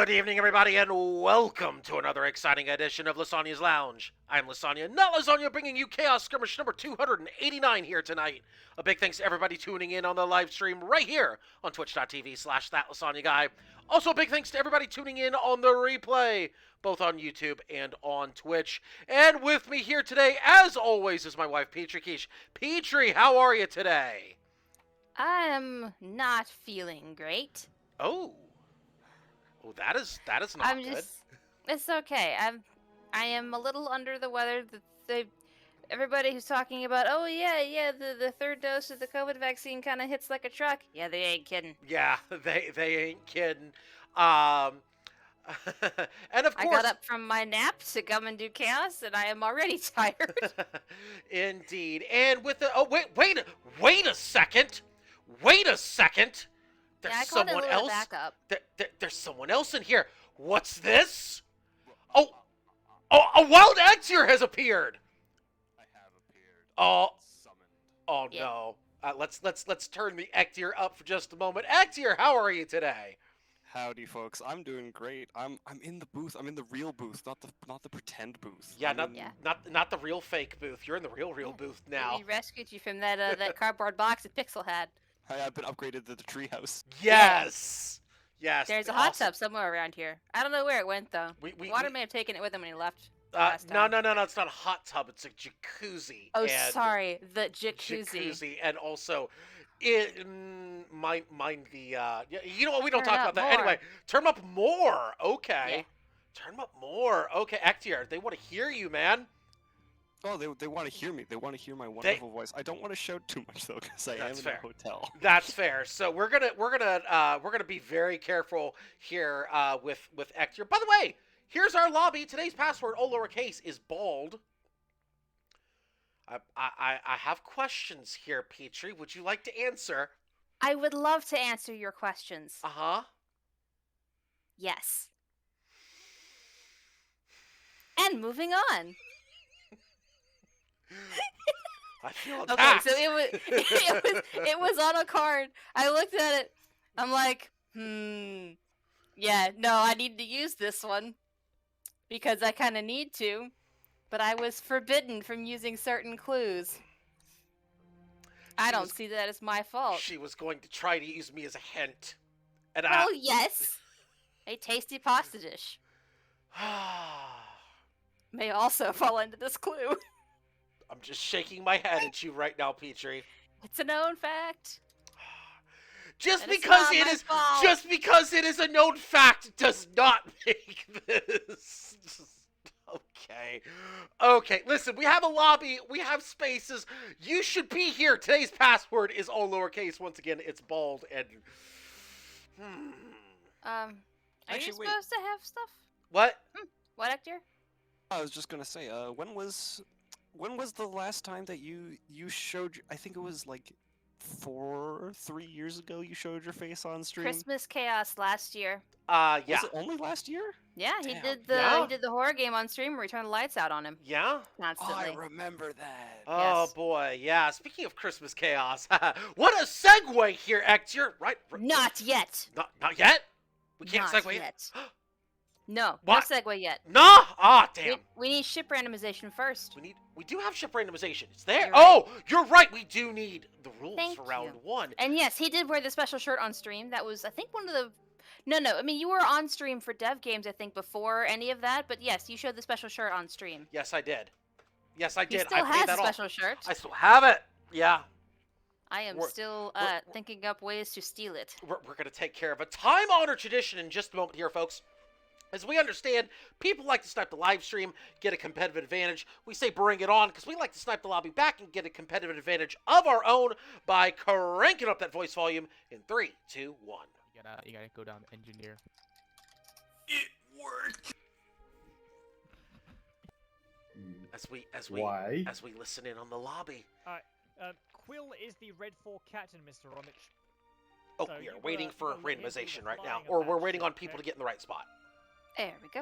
Good evening, everybody, and welcome to another exciting edition of Lysanya's Lounge. I'm Lysanya, not Lysanya, bringing you Chaos Skirmish number 289 here tonight. A big thanks to everybody tuning in on the live stream right here on twitch.tv/thatLysanyaGuy. Also, a big thanks to everybody tuning in on the replay, both on YouTube and on Twitch. And with me here today, as always, is my wife, Petrie Quiche. Petrie, how are you today? I'm not feeling great. Oh, that is not I'm good. just. It's okay. I am a little under the weather. Everybody who's talking about, oh yeah, the third dose of the COVID vaccine kind of hits like a truck. Yeah, they ain't kidding. Yeah, they ain't kidding. And of course, I got up from my nap to come and do chaos, and I am already tired. Indeed. And with the wait a second. There's Yeah, I called it a someone little else. backup. There's someone else in here. What's this? Oh, a wild Exir has appeared. I have appeared. Oh, Summoned. oh Yeah. no. Let's turn the Exir up for just a moment. Exir, how are you today? Howdy, folks. I'm doing great. I'm in the booth. I'm in the real booth, not the pretend booth. Yeah, I'm not the real fake booth. You're in the real booth now. We rescued you from that cardboard box that Pixel had. I've been upgraded to the treehouse. Yes. Yes. There's a hot awesome. tub somewhere around here. I don't know where it went though. Water We- may have taken it with him when he left. No, last time. no. It's not a hot tub. It's a jacuzzi. Oh, and sorry, the jacuzzi. And also, mind the. You know what? We don't Turn talk up about that more. anyway. Turn 'em up more. Okay. Yeah. Turn 'em up more. Okay, Exir, they want to hear you, man. Oh, they want to hear me. They want to hear my wonderful voice. I don't want to shout too much though, because I am That's in fair. a hotel. That's fair. So we're gonna be very careful here with Exir. By the way, here's our lobby. Today's password, all lowercase, is bald. I have questions here, Petrie. Would you like to answer? I would love to answer your questions. Uh-huh. Yes. And moving on. I feel Okay, attacked. so it was on a card. I looked at it. I'm like, yeah, no, I need to use this one because I kind of need to, but I was forbidden from using certain clues. I don't see that as my fault. She was going to try to use me as a hint. And Oh yes, a tasty pasta dish may also fall into this clue. I'm just shaking my head at you right now, Petrie. It's a known fact. Just And it's because not it my is fault. just because it is a known fact does not make this. Okay, listen, we have a lobby, we have spaces. You should be here. Today's password is all lowercase. Once again, it's bald and Are Actually, you wait. supposed to have stuff? What? What, Hector? I was just gonna say, when was the last time that you showed? I think it was like 3 years ago. You showed your face on stream. Christmas Chaos last year. Yeah. Was it only last year? Yeah, he Damn. did the horror game on stream where he turned the lights out on him Yeah? Oh, I constantly. remember that. Oh Yes. boy, yeah. Speaking of Christmas chaos, what a segue here, Exir. Right? Not yet. Not yet? We can't Not segue yet. No, What? no segue yet. No? Ah, damn. We need ship randomization first. We do have ship randomization. It's there. You're right. Oh, you're right. We do need the rules Thank for round you. 1. And yes, he did wear the special shirt on stream. That was, I think, one of the... No, I mean, you were on stream for dev games, I think, before any of that. But yes, you showed the special shirt on stream. Yes, I did. Yes, I He did. still I paid has a that off. special shirt. I still have it. Yeah. I am We're- still we're- thinking up ways to steal it. We're going to take care of a time-honored tradition in just a moment here, folks. As we understand, people like to snipe the live stream, get a competitive advantage. We say bring it on because we like to snipe the lobby back and get a competitive advantage of our own by cranking up that voice volume in 3, 2, 1. You gotta go down to engineer. It worked. Why? As we listen in on the lobby. Quill is the Red 4 captain, Mr. Romich. Oh, So we you are were- waiting for you were looking randomization into right now, flying or of we're that waiting ship, on people to okay? get in the right spot. There we go.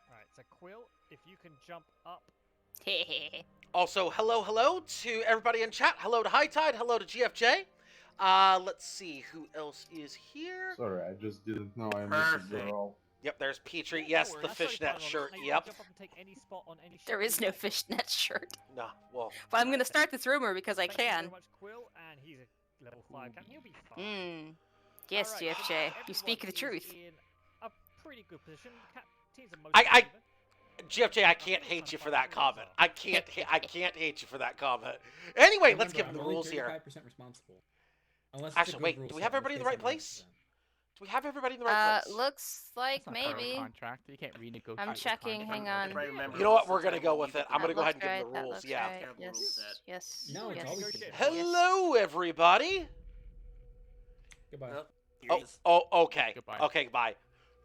Alright, so Quill, if you can jump up. Also, hello to everybody in chat. Hello to High Tide. Hello to GFJ. Let's see who else is here. Sorry, I just didn't know I missed a girl. Yep, there's Petrie. Yeah, Yes, don't worry, the that's totally fishnet fine, Ollie. shirt. Now you can Yep. jump up and take any spot on any There ship is you no like. fishnet shirt. Nah, well, But I'm gonna start this rumor because I Thank you can. very much, Quill, and he's a level 5 captain. He'll be fine. Hmm. Yes, Alright, GFJ. so You speak the everyone is truth. in a pretty good position. Teams are I- mostly even. GFJ, I can't hate you for that comment. I can't hate you for that comment. Anyway, let's give him the rules here. 35% responsible. Unless it's a Actually, good wait, rule do we set, have in everybody in which the right case I'm place? 100%. Do we have everybody in the right place? Looks like That's not part of a maybe. contract. You can't renegotiate. I'm the checking, contract. hang on. If I remember, You know what? this We're is gonna how go we with leave it. I'm gonna That go ahead looks and give him right, the that rules. looks Yeah. right. Terrible rule Yes, set. yes. No, it's yes, always yes, been. yes. Hello, everybody. Goodbye. Oh, here he is. Okay. Goodbye. Okay, bye.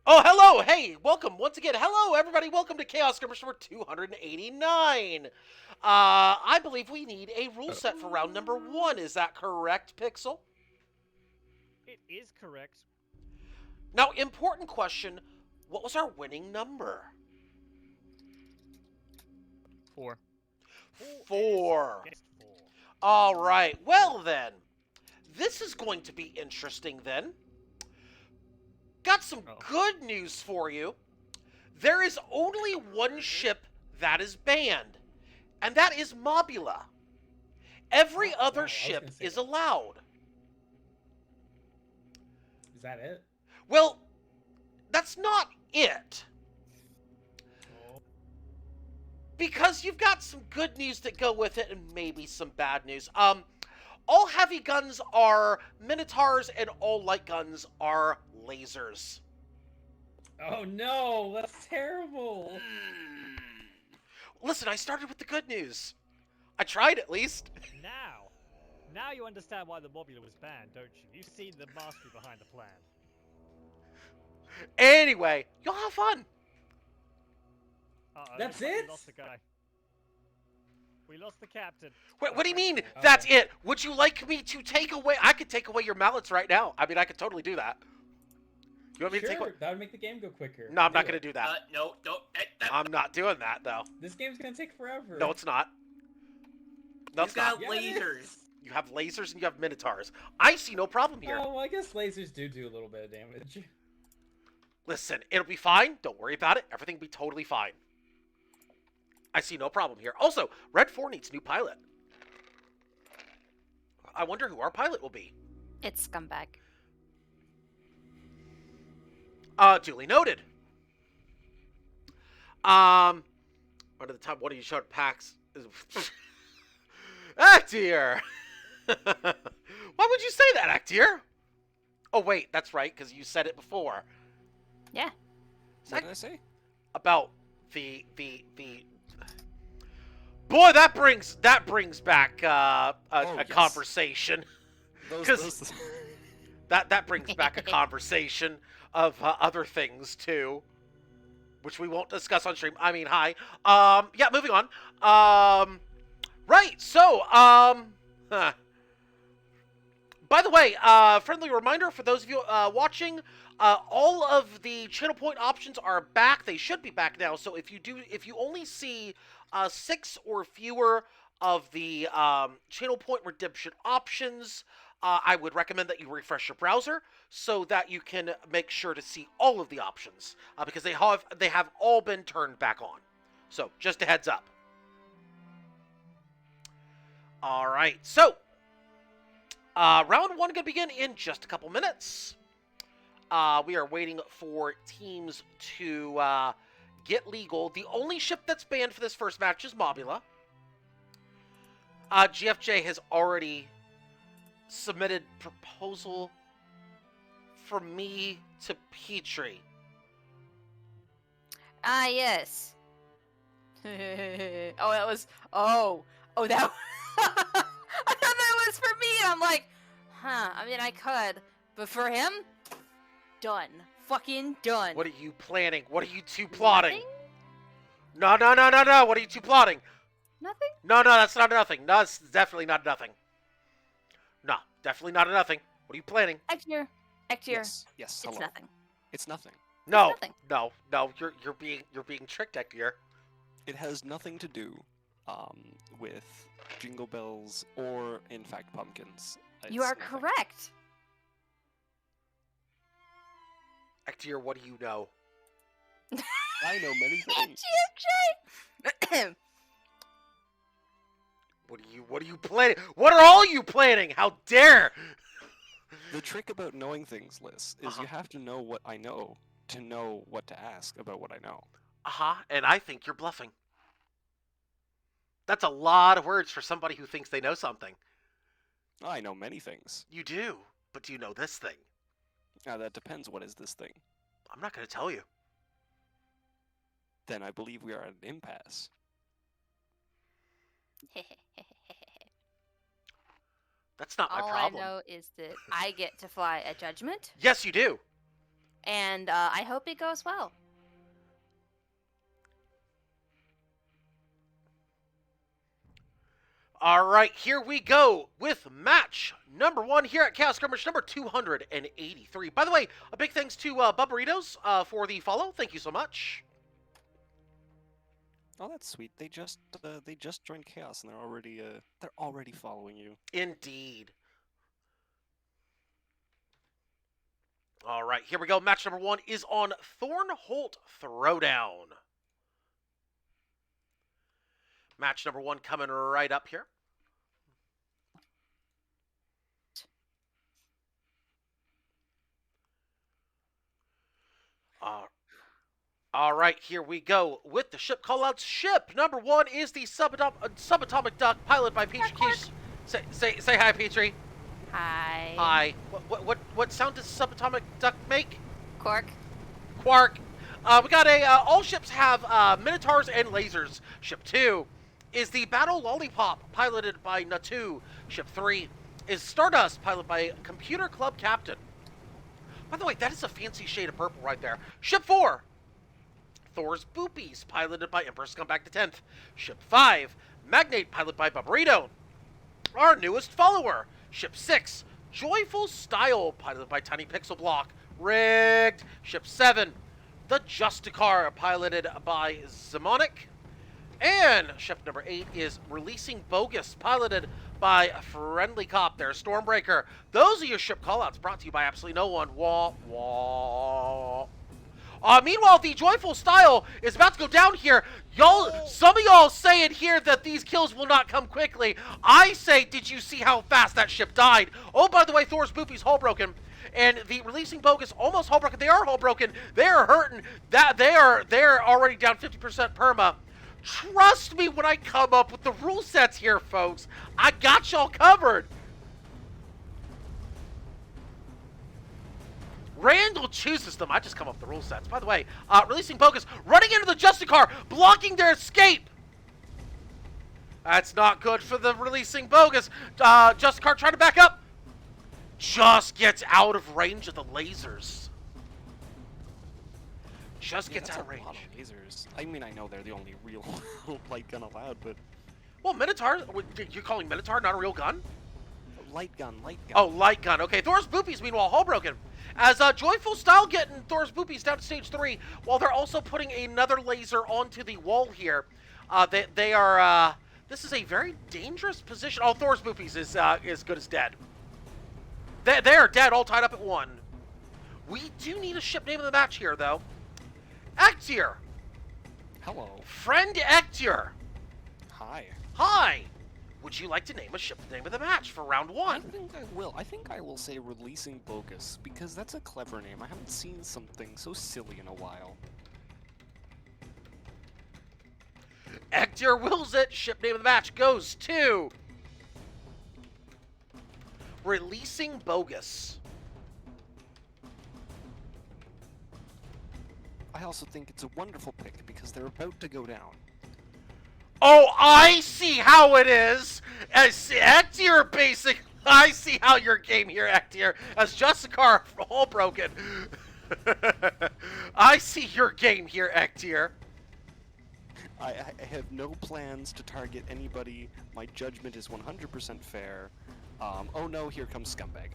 Oh, hello. Hey, welcome once again. Hello, everybody. Welcome to Chaos Skirmish number 289. I believe we need a rule set for round number 1. Is that correct, Pixel? It is correct. Now, important question. What was our winning number? 4. 4. Guessed 4. All right. Well, then. This is going to be interesting, then. Got some good news for you. There is only one ship that is banned, and that is Mobula. Every Oh, other wow, I was ship gonna say is that. allowed. Is that it? Well, that's not it. Oh. Because you've got some good news that go with it and maybe some bad news. All heavy guns are Minotaurs and all light guns are lasers. Oh no, that's terrible. Listen, I started with the good news. I tried at least. Now you understand why the Mobula was banned, don't you? You've seen the mastery behind the plan. Anyway, you'll have fun. That's looks like it? We lost the guy. We lost the captain. Wait, what do you mean? Oh. That's it? Would you like me to take away? I could take away your mallets right now. I mean, I could totally do that. You want me to take away? Sure, that would make the game go quicker. No, I'm not Do going it. to do that. No, don't. I'm not doing that, though. This game's gonna take forever. No, it's not. No, You've it's not. got Yeah, it is. lasers. You have lasers and you have minotaurs. I see no problem here. Oh, well, I guess lasers do a little bit of damage. Listen, it'll be fine. Don't worry about it. Everything will be totally fine. I see no problem here. Also, Red 4 needs a new pilot. I wonder who our pilot will be. It's scumbag. Duly noted. Under the time, what do you showed PAX? Actier! Why would you say that, Actier? Oh, wait, that's right, because you said it before. Yeah. What did I say? About the boy, that brings back a yes. conversation. Those, 'Cause- That brings back a conversation of other things too, which we won't discuss on stream. I mean, hi. Yeah, moving on. Right. So, huh. By the way, friendly reminder for those of you watching, all of the channel point options are back. They should be back now. So if you only see 6 or fewer of the channel point redemption options, I would recommend that you refresh your browser so that you can make sure to see all of the options because they have all been turned back on. So just a heads up. All right. So. Round 1 going to begin in just a couple minutes. We are waiting for teams to get legal. The only ship that's banned for this first match is Mobula. GFJ has already submitted proposal for me to Petrie. Ah, yes. Oh, that was. Oh, that. I thought that was for me, and I'm like, huh. I mean, I could, but for him, done. Fucking done. What are you planning? What are you two plotting? Nothing? No. What are you two plotting? Nothing? No, that's not nothing. No, it's definitely not nothing. No, definitely not a nothing. What are you planning? Actier. Yes. It's Hello. nothing. It's nothing. No, nothing. no. You're being tricked, Actier. It has nothing to do with jingle bells or, in fact, pumpkins. You are It's- correct. Ectier, what do you know? I know many things. What are you planning? What are all you planning? How dare! The trick about knowing things, Liz, is Uh-huh. you have to know what I know to know what to ask about what I know. And I think you're bluffing. That's a lot of words for somebody who thinks they know something. I know many things. You do, but do you know this thing? That depends. What is this thing? I'm not going to tell you. Then I believe we are at an impasse. That's not my All problem. I know is that I get to fly a judgment, Yes, you do. and I hope it goes well. All right, here we go with match number 1 here at Chaos Skirmish number 283. By the way, a big thanks to Bubberitos for the follow. Thank you so much. Oh, that's sweet. They just joined Chaos and they're already following you. Indeed. All right, here we go. Match number 1 is on Thornholt Throwdown. Match number 1 coming right up here. All right, here we go with the ship callouts. Ship number 1 is the subatomic duck, piloted by Petrie Quiche. Say hi, Petrie. Hi. Hi. What sound does subatomic duck make? Quark. Quark. We got all ships have minotaurs and lasers. Ship 2 is the Battle Lollipop, piloted by Natu. Ship 3 is Stardust, piloted by Computer Club Captain. By the way, that is a fancy shade of purple right there. Ship 4, Thor's Boopies, piloted by Emperor Scumbag the 10th. Ship 5, Magnate, piloted by Bubberido. Our newest follower. Ship 6, Joyful Style, piloted by Tiny Pixel Block. Rigged. Ship 7, the Justicar, piloted by Zemonic. And ship number 8 is Releasing Bogus, piloted by Friendly Cop there, Stormbreaker. Those are your ship callouts, brought to you by absolutely no one. Wah, wah. Meanwhile, the Joyful Style is about to go down here. Some of y'all saying here that these kills will not come quickly. I say, did you see how fast that ship died? Oh, by the way, Thor's Boopy's hull broken. And the Releasing Bogus almost hull broken. They are hull broken. They are hurting. They're already down 50% perma. Trust me when I come up with the rule sets here, folks. I got y'all covered. Randall chooses them. I just come up with the rule sets. By the way, Releasing Bogus running into the Justicar, blocking their escape. That's not good for the Releasing Bogus. Justicar trying to back up. Just gets out of range of the lasers. Just gets that's out of a range. lot of lasers. I mean, I know they're the only real light gun allowed, but Well, Minotaur, you're calling Minotaur not a real gun? light gun. Oh, light gun. Okay, Thor's Boopies, meanwhile, hull broken. As Joyful Style getting Thor's Boopies down to stage 3, while they're also putting another laser onto the wall here. They are, this is a very dangerous position. Oh, Thor's Boopies is as good as dead. They are dead, all tied up at 1. We do need a ship name of the match here, though. Ectier. Hello. Friend Ectier. Hi. Hi. Would you like to name a ship name of the match for round I 1? think I will. I think I will say Releasing Bogus, because that's a clever name. I haven't seen something so silly in a while. Ectier wills it. Ship name of the match goes to Releasing Bogus. I also think it's a wonderful pick, because they're about to go down. Oh, I see how it is. As Ectier, basic. I see how your game here, Ectier. As Justicar all broken. I see your game here, Ectier. I have no plans to target anybody. My judgment is 100% fair. Oh no, here comes Scumbag.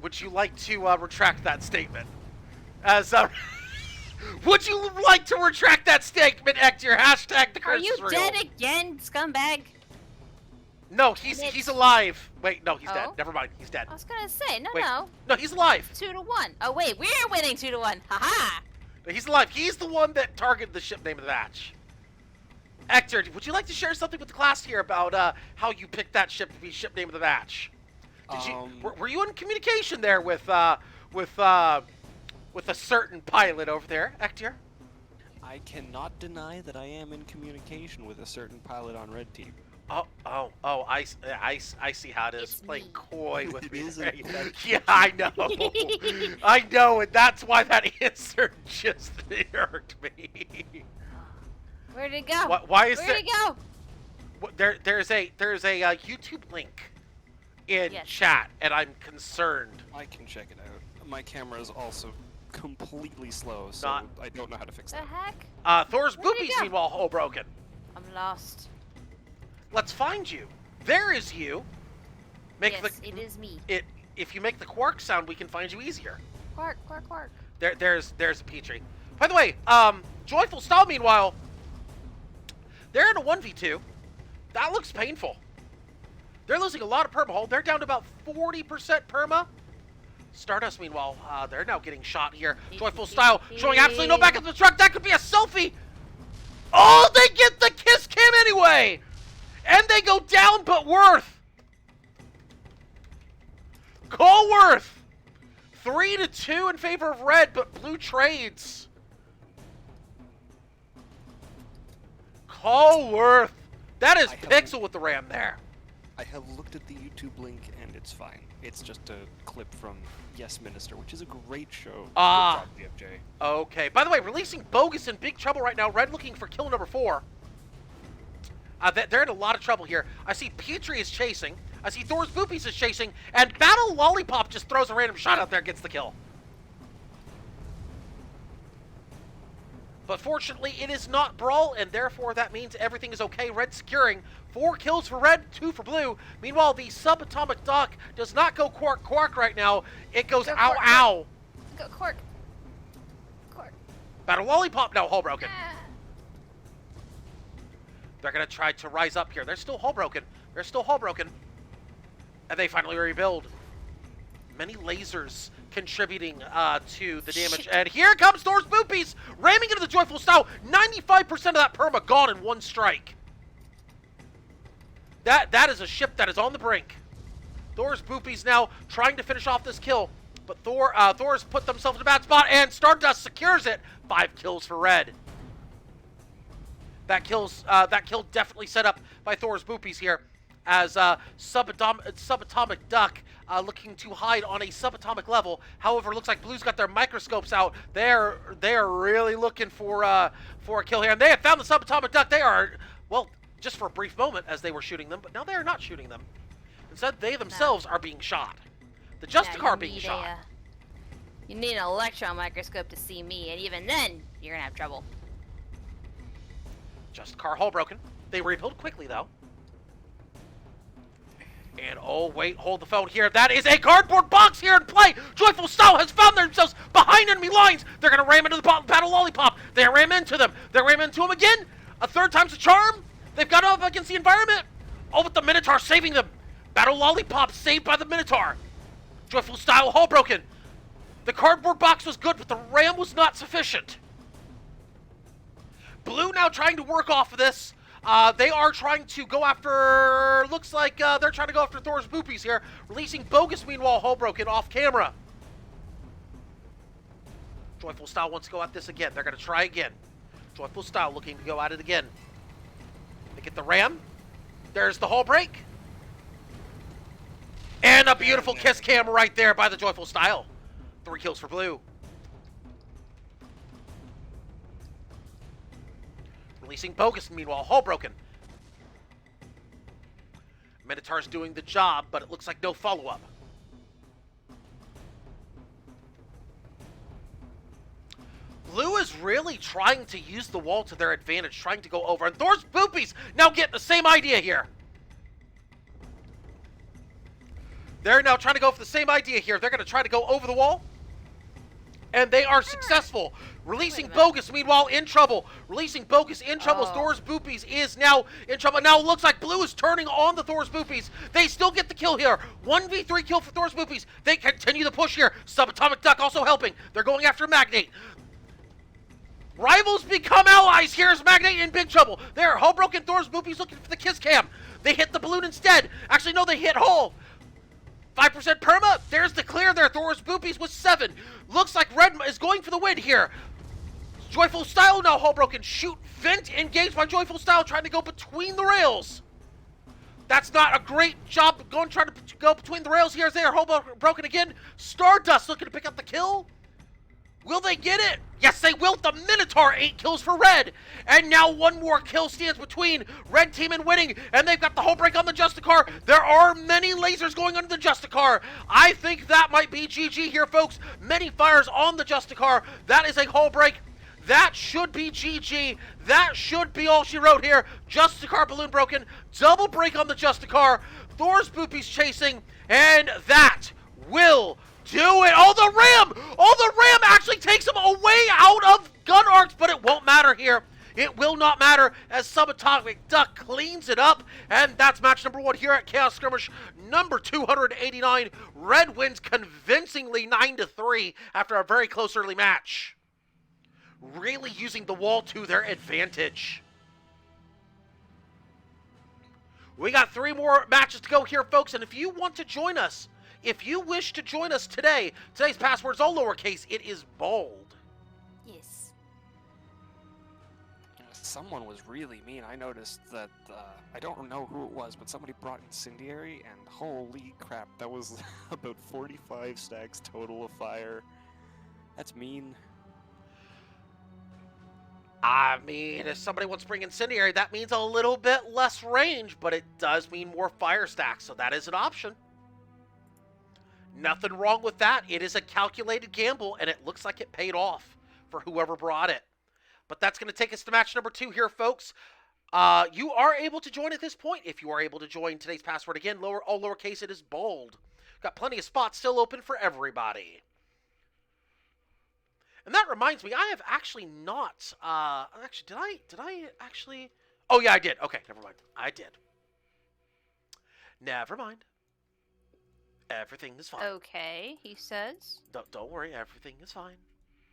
Would you like to retract that statement? As would you like to retract that statement, Ectier? Hashtag the Are curse you is real. dead again, scumbag? No, he's alive. Wait, no, he's dead. Oh? Never mind, he's dead. I was gonna say, no, Wait. no. No, he's alive. 2-1. Oh, wait, we're winning 2-1. Haha! No, he's alive. He's the one that targeted the ship name of the match. Hector, would you like to share something with the class here about how you picked that ship to be ship name of the match? Did you were you in communication there with a certain pilot over there, Hector? I cannot deny that I am in communication with a certain pilot on Red Team. Oh, I see how it is. It's Playing me. coy with It me. is, in Right? fact. Yeah, I know. I know, and that's why that answer just irked me. Where'd it go? Why is Where'd it go? there's a YouTube link in Yes. chat, and I'm concerned. I can check it out. My camera is also completely slow, so Not- I don't know how to fix The that. heck? Thor's Where'd he boobies, go? meanwhile, all broken. I'm lost. Let's find you. There is you. Make Yes, it is me. if you make the quark sound, we can find you easier. Quark, quark, quark. There's a Petrie. By the way, Joyful Style, meanwhile, they're in a 1v2. That looks painful. They're losing a lot of perma hull. They're down to about 40% perma. Stardust, meanwhile, they're now getting shot here. Joyful Style showing absolutely no back of the truck. That could be a selfie. Oh, they get the kiss cam anyway. And they go down, but Worth. Colworth. 3-2 in favor of red, but blue trades. Colworth. That is I have- Pixel with the ram there. I have looked at the YouTube link and it's fine. It's just a clip from Yes Minister, which is a great show. Ah. Good job, BFJ. Okay. By the way, releasing Bogus in big trouble right now. Red looking for kill number 4. They're in a lot of trouble here. I see Petrie is chasing. I see Thor's Boopies is chasing. And Battle Lollipop just throws a random shot out there and gets the kill. But fortunately, it is not Brawl, and therefore that means everything is okay. Red securing 4 kills for red, 2 for blue. Meanwhile, the subatomic duck does not go quark right now. It goes Go ow quark, ow. Go, quark. Quark. Battle Lollipop now hull broken. Ah. They're going to try to rise up here. They're still hull broken. They're still hull broken. And they finally rebuild. Many lasers contributing to the damage. Shit. And here comes Thor's Boopies, ramming into the Joyful Style. 95% of that perma gone in one strike. That is a ship that is on the brink. Thor's Boopies now trying to finish off this kill. But Thor's put themselves in a bad spot, and Stardust secures it. 5 kills for red. That kill definitely set up by Thor's Boopies here, as subatomic duck looking to hide on a subatomic level. However, looks like blue's got their microscopes out. They're really looking for a kill here, and they have found the subatomic duck. They are, well, just for a brief moment as they were shooting them, but now they are not shooting them. Instead, they themselves are being shot. The Justicar being shot. You need an electron microscope to see me, and even then, you're gonna have trouble. Justicar hull broken. They rebuild quickly though. And oh wait, hold the phone here. That is a cardboard box here in play. Joyful Style has found themselves behind enemy lines. They're gonna ram into the Battle Lollipop. They ram into them. They ram into them again. A third time's a charm. They've got up against the environment. Oh, but the Minotaur saving them. Battle Lollipop saved by the Minotaur. Joyful Style hull broken. The cardboard box was good, but the ram was not sufficient. Blue now trying to work off of this. They are trying to go after, looks like they're trying to go after Thor's Boopies here. Releasing Bogus, meanwhile, hull broken off camera. Joyful Style wants to go at this again. They're going to try again. Joyful Style looking to go at it again. They get the ram. There's the hull break. And a beautiful kiss cam right there by the Joyful Style. 3 kills for blue. Releasing Bogus, meanwhile, hull broken. Minotaur's doing the job, but it looks like no follow-up. Blue is really trying to use the wall to their advantage, trying to go over. And Thor's Boopies now get the same idea here. They're now trying to go for the same idea here. They're going to try to go over the wall. And they are successful. Releasing Bogus, meanwhile, in trouble. Releasing Bogus in trouble. Oh. Thor's Boopies is now in trouble. Now it looks like Blue is turning on the Thor's Boopies. They still get the kill here. 1v3 kill for Thor's Boopies. They continue the push here. Subatomic Duck also helping. They're going after Magnate. Rivals become allies. Here's Magnate in big trouble. There, Hull broken. Thor's Boopies looking for the kiss cam. They hit the balloon instead. Actually, no, they hit Hull. 5% perma. There's the clear there. Thor's Boopies with 7. Looks like Red is going for the win here. Joyful Style now Hull broken. Shoot Vent engaged by Joyful Style trying to go between the rails. That's not a great job trying to go between the rails. Here's there. Hull broken again. Stardust looking to pick up the kill. Will they get it? Yes, they will. The Minotaur, 8 kills for Red. And now one more kill stands between Red Team and winning. And they've got the hull break on the Justicar. There are many lasers going under the Justicar. I think that might be GG here, folks. Many fires on the Justicar. That is a hull break. That should be GG. That should be all she wrote here. Justicar balloon broken. Double break on the Justicar. Thor's Boopies chasing. And that will do it. Oh, the Ram! Oh, the Ram actually takes him away out of gun arcs, but it won't matter here. It will not matter as Subatomic Duck cleans it up. And that's match number 1 here at Chaos Skirmish number 289. Red wins convincingly 9-3 after a very close early match. Really using the wall to their advantage. We got 3 more matches to go here, folks, and if you want to join us, if you wish to join us today, today's password is all lowercase. It is bold. Yes. Someone was really mean. I noticed that, I don't know who it was, but somebody brought Incendiary, and holy crap, that was about 45 stacks total of fire. That's mean. I mean, if somebody wants to bring Incendiary, that means a little bit less range, but it does mean more fire stacks, so that is an option. Nothing wrong with that. It is a calculated gamble, and it looks like it paid off for whoever brought it. But that's going to take us to match number 2 here, folks. You are able to join at this point. If you are able to join today's password, again, all lowercase, it is bold. Got plenty of spots still open for everybody. And that reminds me, I have actually not, actually, did I actually? Oh, yeah, I did. Okay, never mind. I did. Never mind. Everything is fine. Okay, he says. Don't worry, everything is fine.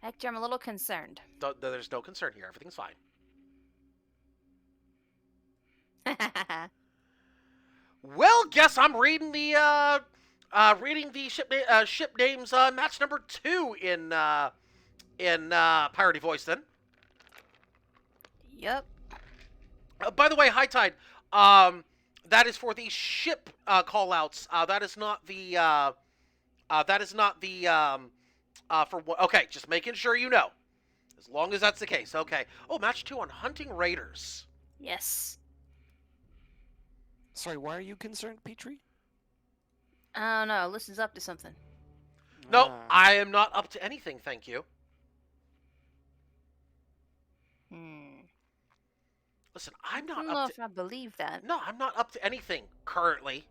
Hector, I'm a little concerned. There's no concern here. Everything's fine. Well, guess I'm reading the ship names match number 2 in Piratey voice then. Yep. By the way, High Tide, that is for the ship callouts. That is not the for what? Okay, just making sure you know. As long as that's the case. Okay. Oh, match 2 on Hunting Raiders. Yes. Sorry, why are you concerned, Petrie? I don't know. Listen's up to something. No, Ah. I am not up to anything, thank you. Listen, I'm I not don't know up if to... I believe that. No, I'm not up to anything currently.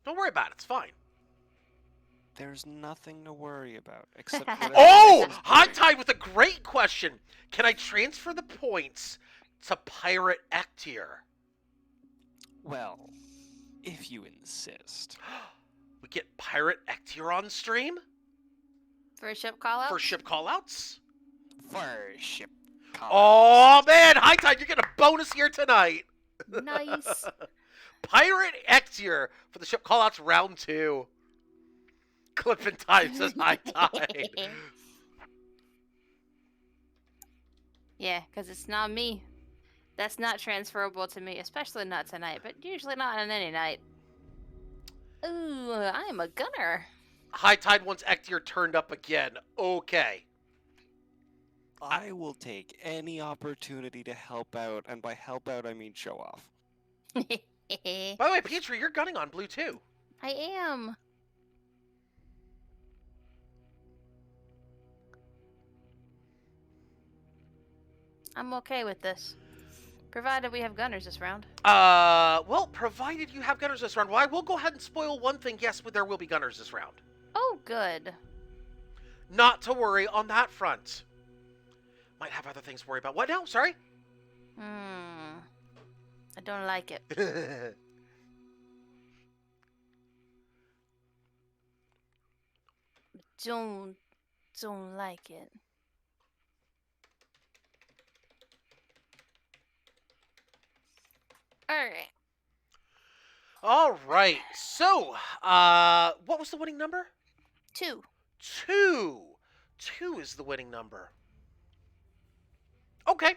Don't worry about it. It's fine. There's nothing to worry about, except whatever Oh! Lisa's High doing. Tide with a great question. Can I transfer the points to Pirate Ectier? Well, if you insist. We get Pirate Ectier on stream For a ship call out? for ship callouts? For ship Oh, man! High Tide, you're getting a bonus here tonight. Nice. Pirate Ectier for the ship callouts round 2. Clipping time says High Tide. Yeah, because it's not me. That's not transferable to me, especially not tonight, but usually not on any night. Ooh, I am a gunner. High Tide wants Ectier turned up again. Okay. I will take any opportunity to help out, and by help out I mean show off. By the way, Petrie, you're gunning on blue too. I am. I'm okay with this. Provided we have gunners this round. Well, provided you have gunners this round. Well, I will go ahead and spoil one thing. Yes, there will be gunners this round. Oh, good. Not to worry on that front. Might have other things to worry about. What now? Sorry? I don't like it. Don't like it. Alright. All right. So, what was the winning number? 2. 2. 2 is the winning number. Okay.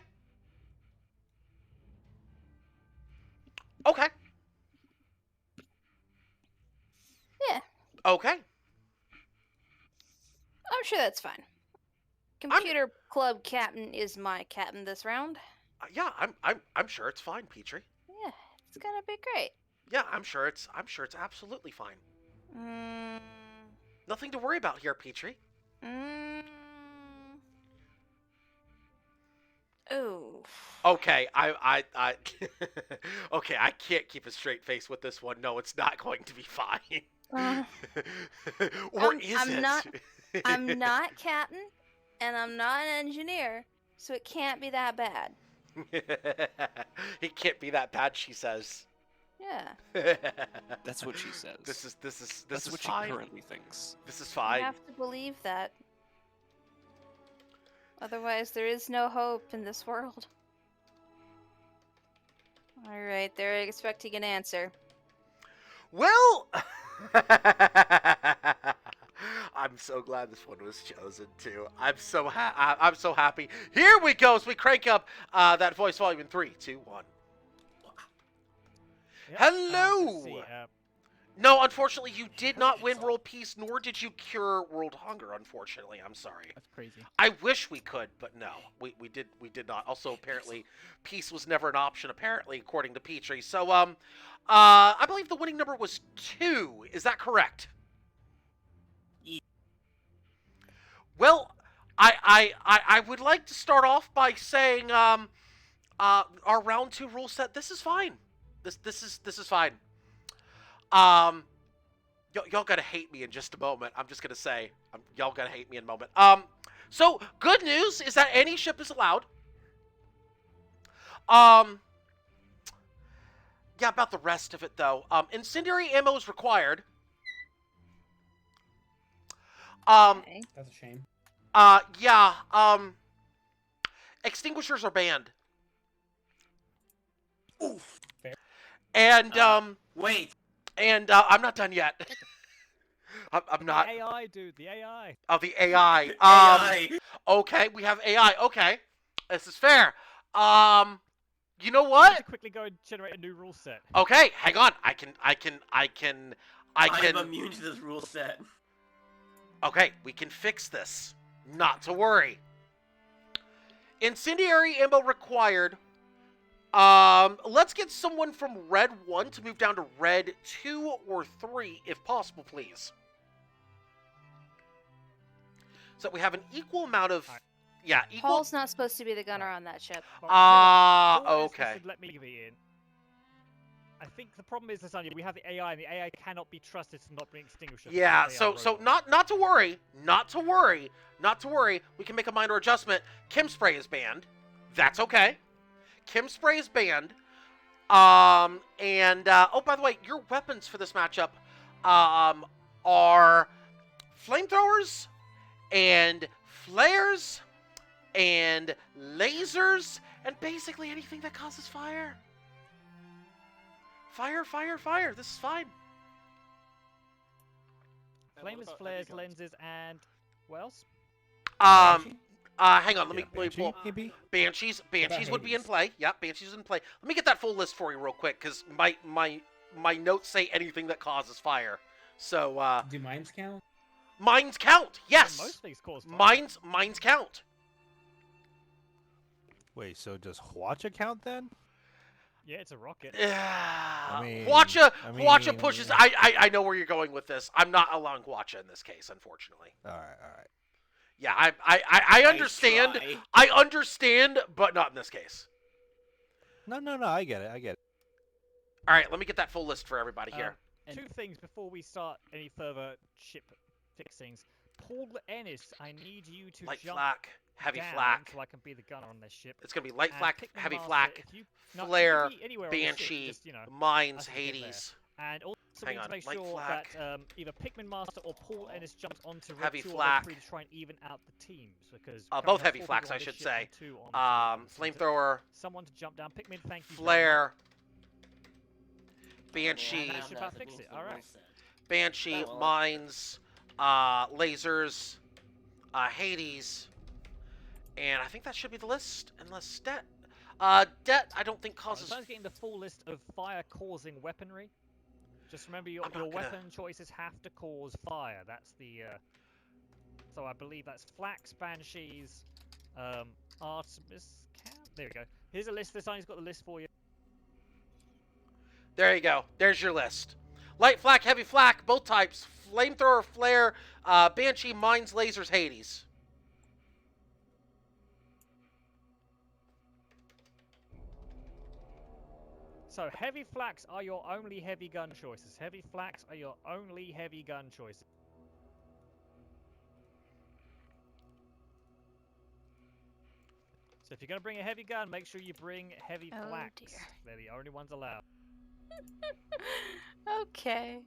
Okay. Yeah. Okay. I'm sure that's fine. Computer Club Captain is my captain this round. Yeah, I'm sure it's fine, Petrie. Yeah, it's gonna be great. Yeah, I'm sure it's absolutely fine. Nothing to worry about here, Petrie. Oh. Okay, I okay, I can't keep a straight face with this one. No, it's not going to be fine. Or is I'm it? not- I'm not captain, and I'm not an engineer, so it can't be that bad. It can't be that bad, she says. Yeah. That's what she says. This That's is what fine. she currently thinks. This is You fine. have to believe that. Otherwise, there is no hope in this world. Alright, they're expecting an answer. Well, I'm so glad this one was chosen too. I'm so happy. Here we go. So we crank up that voice volume in 3, 2, 1. Yep, Hello! let's see, No, unfortunately, you did not win world peace, nor did you cure world hunger. Unfortunately, I'm sorry. That's crazy. I wish we could, but no, we did not. Also, apparently, peace was never an option. Apparently, according to Petrie. So I believe the winning number was 2. Is that correct? Well, I would like to start off by saying our round 2 rule set. This is fine. This is fine. Y'all gotta hate me in just a moment. I'm just gonna say, y'all gotta hate me in a moment. So good news is that any ship is allowed. Yeah, about the rest of it though. Incendiary ammo is required. Okay. That's a shame. Yeah. Extinguishers are banned. Oof. Fair. And Wait. And I'm not done yet. I'm not. The AI, dude. The AI. Oh, the AI. AI. Okay, we have AI. Okay, this is fair. You know I what? need to quickly go and generate a new rule set. Okay, hang on. I can. I'm immune to this rule set. Okay, we can fix this. Not to worry. Incendiary ammo required. Let's get someone from red 1 to move down to red 2 or 3, if possible, please. So we have an equal amount of, yeah, equal. Paul's not supposed to be the gunner on that ship. Well, Paul says Okay. they should let me be in. I think the problem is, Lysanya, we have the AI, and the AI cannot be trusted to not bring extinguishers. Yeah, because they are so robots. not to worry, not to worry. We can make a minor adjustment. Chem spray is banned. That's okay. Chem spray is banned. Oh, by the way, your weapons for this matchup are flamethrowers and flares and lasers and basically anything that causes fire. Fire. This is fine. Flamers, flares, lenses, and what else? Hang on, let me pull. Maybe? Banshees would be in Hades? play. Yeah, Banshees is in play. Let me get that full list for you real quick, because my notes say anything that causes fire. So, Do mines count? mines count. Yes, Most things cause fire. mines count. Wait, so does Hwacha count then? Yeah, it's a rocket. mean- Hwacha I Hwacha mean- pushes. I know where you're going with this. I'm not allowing Hwacha in this case, unfortunately. All right. Yeah, I understand. Nice try. I understand, but not in this case. No, I get it. I get it. All right, let me get that full list for everybody here. Two things before we start any further ship fixings. Paul Ennis, I need you to Light jump flak, heavy down flak. so I can be the gunner on this ship. It's gonna be light And flak, Pikmin heavy Master, flak, if you, no, you flare, can be anywhere on the ship, banshee, just, you know, mines, us to get there. Hades. And also Hang we need on, to make light sure flak. that either Pikmin Master or Paul Ennis jumps onto Red Heavy 2 or flak. Red 3 to try and even out the teams, because we Both currently have heavy 4 flaks, people on I this should ship say. and 2 on the team. So Flamethrower, someone to jump down. Pikmin, thank you very much. flare, And banshee, that should about fix it. All right. banshee, Well, mines, lasers, Hades, and I think that should be the list. Unless debt, debt I don't think causes. Besides getting the full list of fire-causing weaponry, just remember your I'm not gonna- weapon choices have to cause fire. That's the. So I believe that's Flax, Banshees, Artemis. There we go. Here's a list. This has got the list for you. There you go. There's your list. Light flak, heavy flak, both types. Flamethrower, flare, banshee, mines, lasers, Hades. So heavy flax are your only heavy gun choices. Heavy flax are your only heavy gun choices. So if you're gonna bring a heavy gun, make sure you bring heavy Oh, flax. dear. They're the only ones allowed. Okay.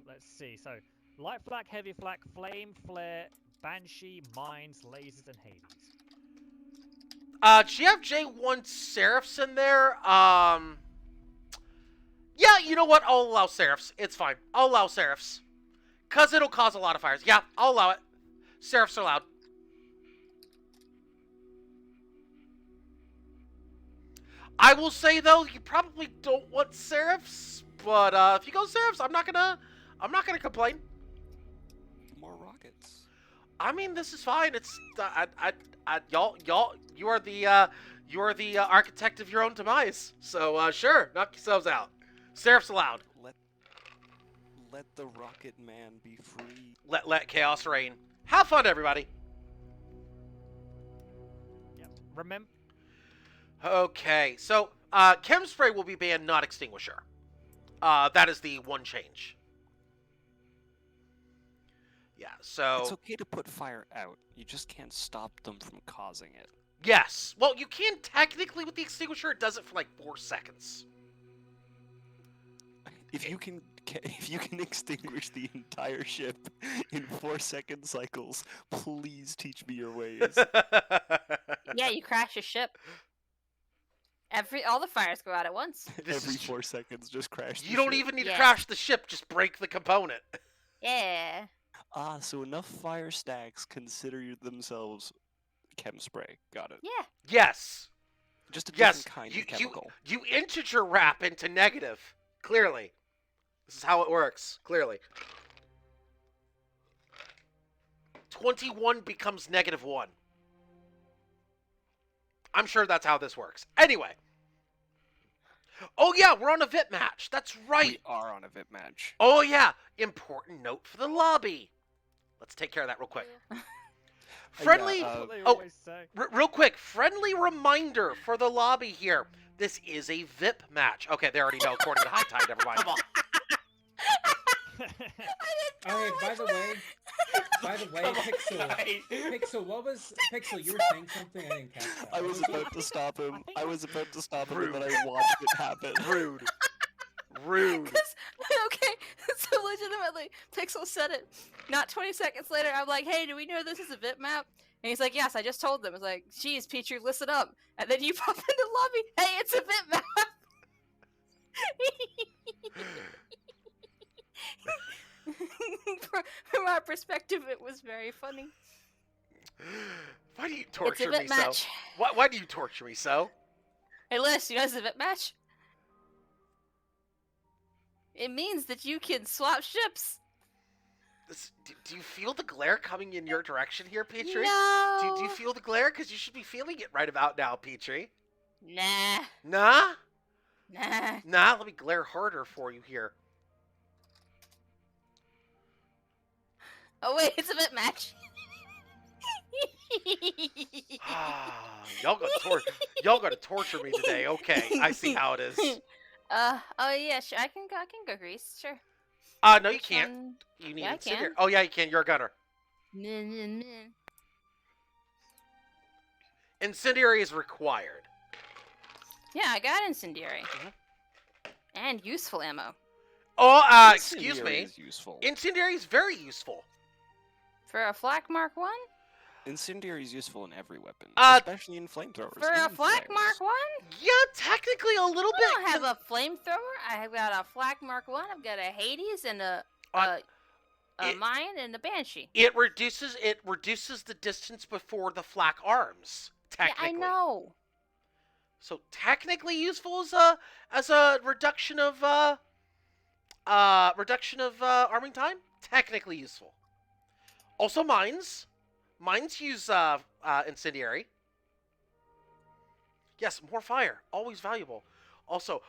Let's see. So light flak, heavy flak, flame, flare, banshee, mines, lasers, and Hades. Do you have J1 Seraphs in there? Yeah, you know what? I'll allow Seraphs. It's fine. I'll allow Seraphs. Because it'll cause a lot of fires. Yeah, I'll allow it. Seraphs are allowed. I will say, though, you probably don't want Seraphs. But if you go Seraphs, I'm not gonna complain. More rockets. I mean, this is fine. It's y'all. You are the architect of your own demise. So sure, knock yourselves out. Seraphs allowed. Let the Rocket Man be free. Let chaos reign. Have fun, everybody. Yep. Remember. Okay, so chem spray will be banned, not extinguisher. That is the one change. Yeah. So It's okay to put fire out. You just can't stop them from causing it. yes. Well, you can technically with the extinguisher. It does it for like 4 seconds. If you can extinguish the entire ship in 4-second cycles, please teach me your ways. Yeah, you crash a ship. All the fires go out at once. This Every is true. 4 seconds, just crash. You don't even need to crash the ship. Just break the component. Yeah. Ah, so enough fire stacks consider themselves chem spray. Got it. Yeah. Yes. Just a Yes. different kind You of chemical. you integer wrap into negative. Clearly, this is how it works. Clearly. 21 becomes -1. I'm sure that's how this works. Anyway. Oh yeah, we're on a VIP match. That's right. We are on a VIP match. Oh yeah, important note for the lobby. Let's take care of that real quick. Friendly. Yeah, What they oh, always say. real quick, friendly reminder for the lobby here. This is a VIP match. Okay, they already know according to High Tide. Never mind. Come on. Alright, by the way, Right. Pixel, Pixel, you were saying something, I didn't catch that. I was What about to stop him. I was about to stop him, and then Rude. I watched it happen. Rude. Rude. Okay, so legitimately, Pixel said it. Not 20 seconds later, I'm like, hey, do we know this is a VIP map? And he's like, yes, I just told them. It's like, geez, Petrie, listen up. And then you pop into the lobby, hey, it's a VIP map. From our perspective, it was very funny. Why do you It's a torture me VIP match. so? Why do you torture me so? Hey, Liz, you know it's a VIP match? It means that you can swap ships. Do you feel the glare coming in your direction here, Petrie? No. Do you feel the glare? Because you should be feeling it right about now, Petrie. Nah. Nah? Nah. Nah, let me glare harder for you here. Oh wait, it's a VIP match. y'all gonna torture me today. Okay, I see how it is. Oh yeah, sure. I can go Grease. Sure. No, you Which can't. one? You need Yeah, I incendiary. can. Oh yeah, you can. You're a gunner. Meh, meh, meh. Incendiary is required. Yeah, I got incendiary. Mhm. And useful ammo. Oh, excuse Incendiary me. is useful. Incendiary is very useful. For a flak mark 1? Incendiary is useful in every weapon, Uh, especially in flamethrowers. For a and flak flares. mark 1? Yeah, technically a little I bit. don't have a flamethrower. I have got a flak mark 1. I've got a Hades and a it- mine and a Banshee. It reduces the distance before the flak arms. Yeah, Technically. I know. So technically useful as a reduction of arming time. Technically useful. Also mines. Mines use incendiary. Yes, more fire. Always valuable. Also,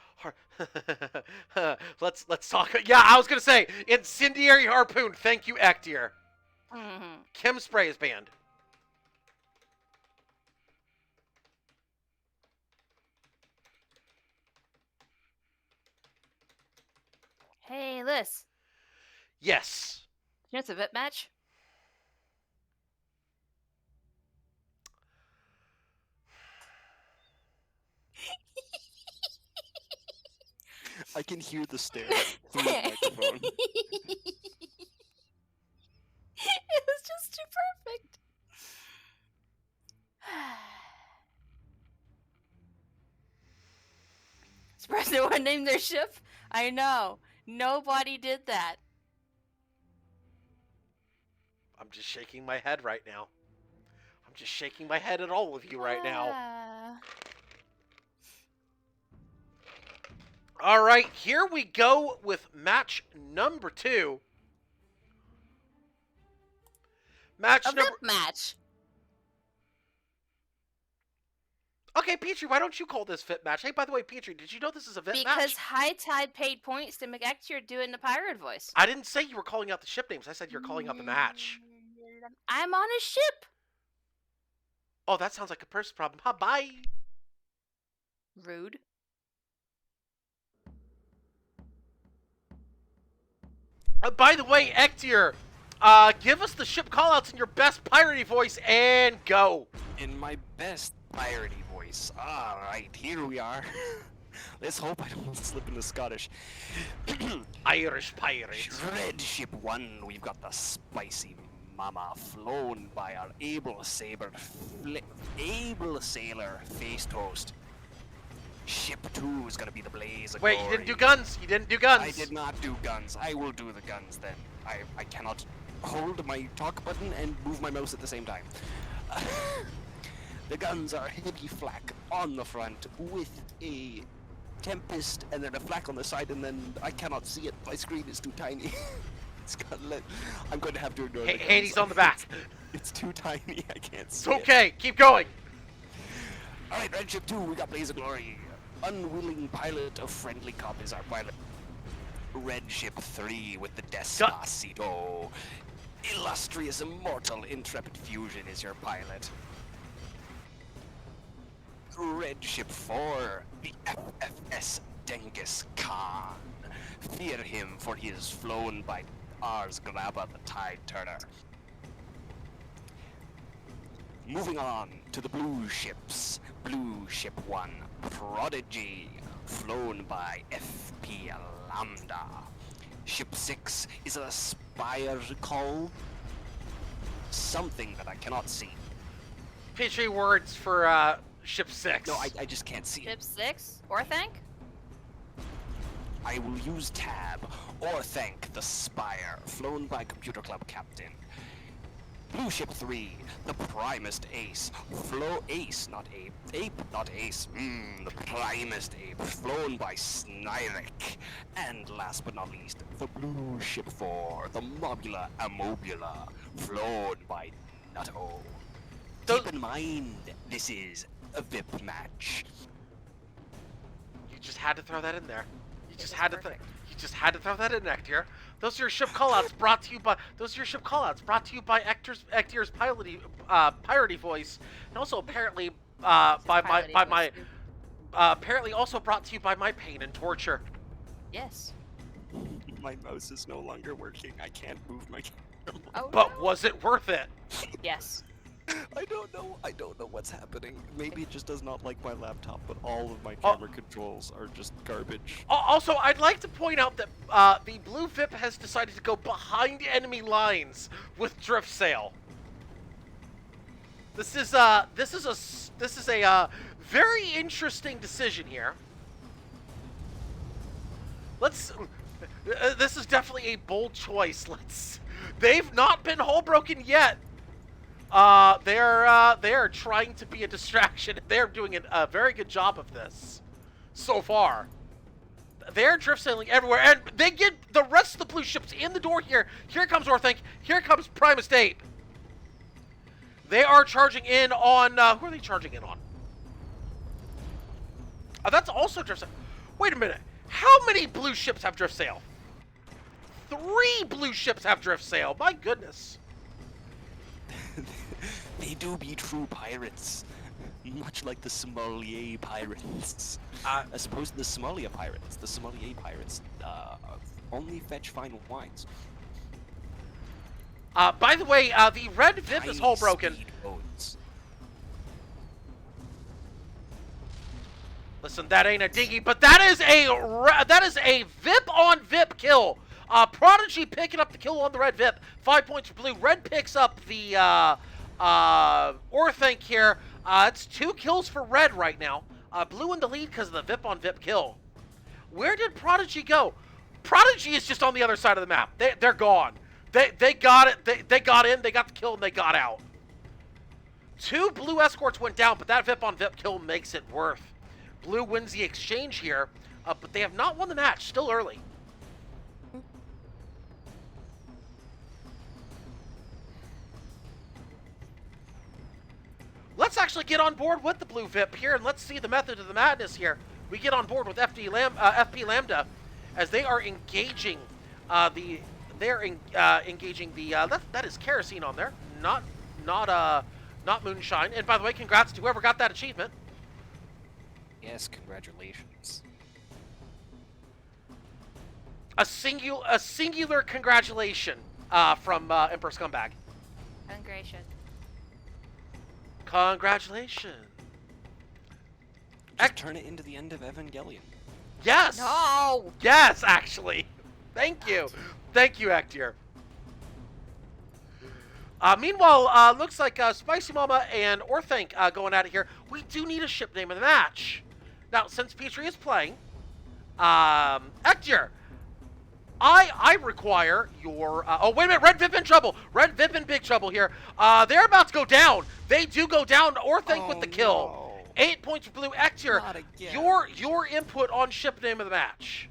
let's talk. Yeah, I was gonna say incendiary harpoon. Thank you, Ectier. Mm-hmm. Chem spray is banned. Hey, Liz. Yes. You know it's a VIP match? I can hear the stare through the microphone. It was just too perfect. Surprised no one named their ship? I know. Nobody did that. I'm just shaking my head right now. I'm just shaking my head at all of you right now. All right, here we go with match number 2. Match A number. VIP match. Okay, Petrie, why don't you call this fit match? Hey, by the way, Petrie, did you know this is a fit match? Because High Tide paid points to make Ectier do it in the pirate voice. I didn't say you were calling out the ship names. I said you're calling out the match. I'm on a ship. Oh, that sounds like a purse problem. Huh, bye. Rude. By the way, Ectier, give us the ship callouts in your best piratey voice and go. In my best piratey voice. Alright, here we are. Let's hope I don't slip into Scottish. Irish pirates. Red Ship 1, we've got the spicy mama flown by our able sailor face toast. Ship 2 is gonna be the blaze of Wait, glory. you didn't do guns. You didn't do guns. I did not do guns. I will do the guns then. I cannot hold my talk button and move my mouse at the same time. The guns are heavy flak on the front with a Tempest and then a flak on the side, and then I cannot see it. My screen is too tiny. It's got lit. I'm going to have to ignore the guns. Hades on the back. It's too tiny. I can't It's see it. okay. Keep going. Alright, Red Ship 2, we got Blaze of Glory. Unwilling pilot of friendly cop is our pilot. Red Ship 3 with the Despacito. Illustrious immortal intrepid fusion is your pilot. Red Ship 4, the FFS Genghis Khan. Fear him, for he is flown by Ars Grabba, the Tide Turner. Moving on to the blue ships. Blue Ship 1, Prodigy, flown by FP Lambda. Ship 6 is a spire call. Something that I cannot see. Petrie words for ship 6. No, I just can't see it. Ship 6? Or thank? I will use tab or thank the spire, flown by Computer Club Captain. Blue Ship 3, the primest ace, ace, not ape, not ace, the primest ape, flown by Snyrek. And last but not least, the Blue Ship 4, the Mobula Amobula, flown by Nutto. Keep in mind, this is a VIP match. You just had to throw that in there. You just had to throw that in, Ectier. Those are your ship callouts brought to you by Ectier's piratey voice, and also apparently apparently also brought to you by my pain and torture. Yes. My mouse is no longer working. I can't move my camera. Oh, But no. was it worth it? Yes. I don't know. I don't know what's happening. Maybe it just does not like my laptop, but all of my camera controls are just garbage. Also, I'd like to point out that the blue VIP has decided to go behind enemy lines with drift sail. This is a very interesting decision here. This is definitely a bold choice. They've not been hull broken yet. They are trying to be a distraction. They're doing a very good job of this so far. They're drift sailing everywhere, and they get the rest of the blue ships in the door here. Here comes Orthink. Here comes Primus Tape. They are charging in on... who are they charging in on? That's also drift sail. Wait a minute. How many blue ships have drift sail? 3 blue ships have drift sail. My goodness. They do be true pirates. Much like the sommelier pirates. I suppose the sommelier pirates only fetch fine wines. By the way, the red VIP is hull broken. Listen, that ain't a dinghy, but that is a VIP on VIP kill. Prodigy picking up the kill on the red VIP. 5 points for blue. Red picks up the Orthink here. It's 2 kills for red right now. Blue in the lead because of the VIP on VIP kill. Where did Prodigy go? Prodigy is just on the other side of the map. They're gone. They got it. They got in. They got the kill and they got out. 2 blue escorts went down, but that VIP on VIP kill makes it worth. Blue wins the exchange here, but they have not won the match. Still early. Let's actually get on board with the blue VIP here, and let's see the method of the madness here. We get on board with FP Lambda as they are engaging engaging the that is kerosene on there, not moonshine. And by the way, congrats to whoever got that achievement. Yes, congratulations. A singular congratulation from Emperor Scumbag. Congratulations. Just turn it into the end of Evangelion. Yes. No. Yes, actually. Thank you. Thank you, Actier. Meanwhile, looks like Spicy Mama and Orthink going at it here. We do need a ship name of the match. Now, since Petrie is playing, Actier, I require your... oh, wait a minute. Red VIP in trouble. Red VIP in big trouble here. They're about to go down. They do go down. Orthink with the kill. No. 8 points for blue. Actier, Not again. your input on ship name of the match.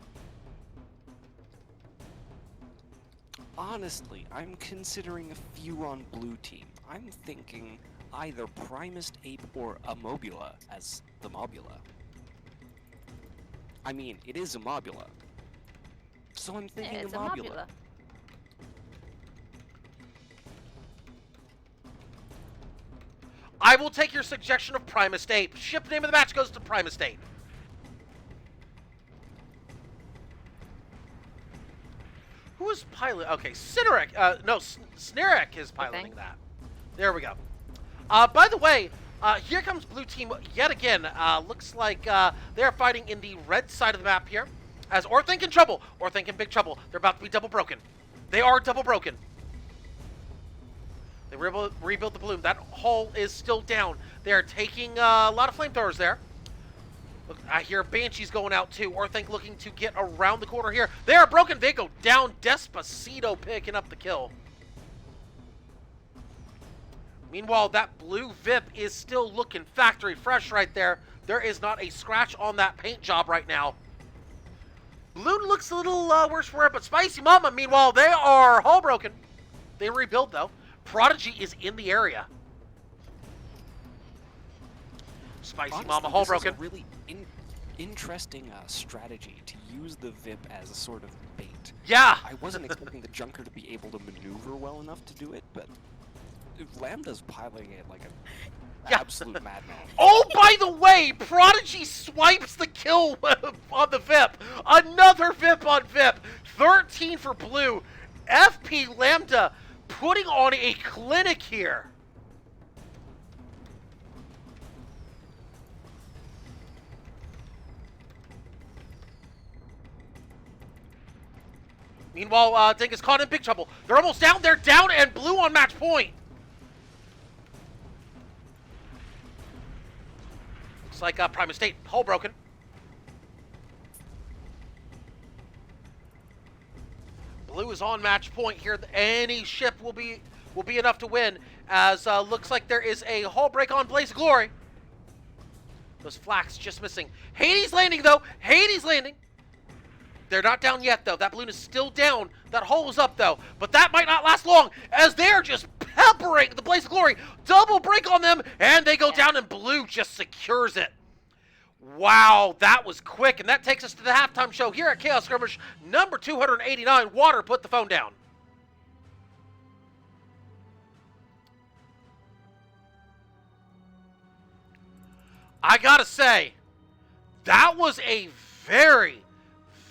Honestly, I'm considering a few on blue team. I'm thinking either Primus Ape or Amobula as the Mobula. I mean, it is a Mobula. So I'm thinking It's a a Mobula. mobula. I will take your suggestion of Primus Ape. Ship name of the match goes to Primus Ape. Who is pilot? Okay, Snirek. No, Snirek is piloting that. There we go. By the way, here comes blue team yet again. Looks like they're fighting in the red side of the map here. As Orthink in trouble. Orthink in big trouble. They're about to be double broken. They are double broken. They rebuild the bloom. That hull is still down. They're taking a lot of flamethrowers there. Look, I hear Banshees going out too. Orthink looking to get around the corner here. They are broken. They go down. Despacito picking up the kill. Meanwhile, that blue VIP is still looking factory fresh right there. There is not a scratch on that paint job right now. Blue looks a little worse for it, but Spicy Mama, meanwhile, they are hull broken. They rebuild, though. Prodigy is in the area. Spicy Honestly, Mama, hull this broken. is a really interesting strategy to use the VIP as a sort of bait. Yeah. I wasn't expecting the Junker to be able to maneuver well enough to do it, but Lambda's piloting it like Yeah. absolute madman. Oh, by the way, Prodigy swipes the kill on the VIP. Another VIP on VIP. 13 for blue. FP Lambda putting on a clinic here. Meanwhile, Dink is caught in big trouble. They're almost down. They're down and blue on match point. Looks like Prime Estate, hull broken. Blue is on match point here. Any ship will be enough to win. As looks like there is a hull break on Blaze of Glory. Those flax just missing. Hades landing though. Hades landing. They're not down yet though. That balloon is still down. That hull is up though. But that might not last long as they're just peppering the Blaze of Glory. Double break on them and they go down and blue just secures it. Wow, that was quick, and that takes us to the halftime show here at Chaos Skirmish number 289. Water, put the phone down. I gotta say, that was a very,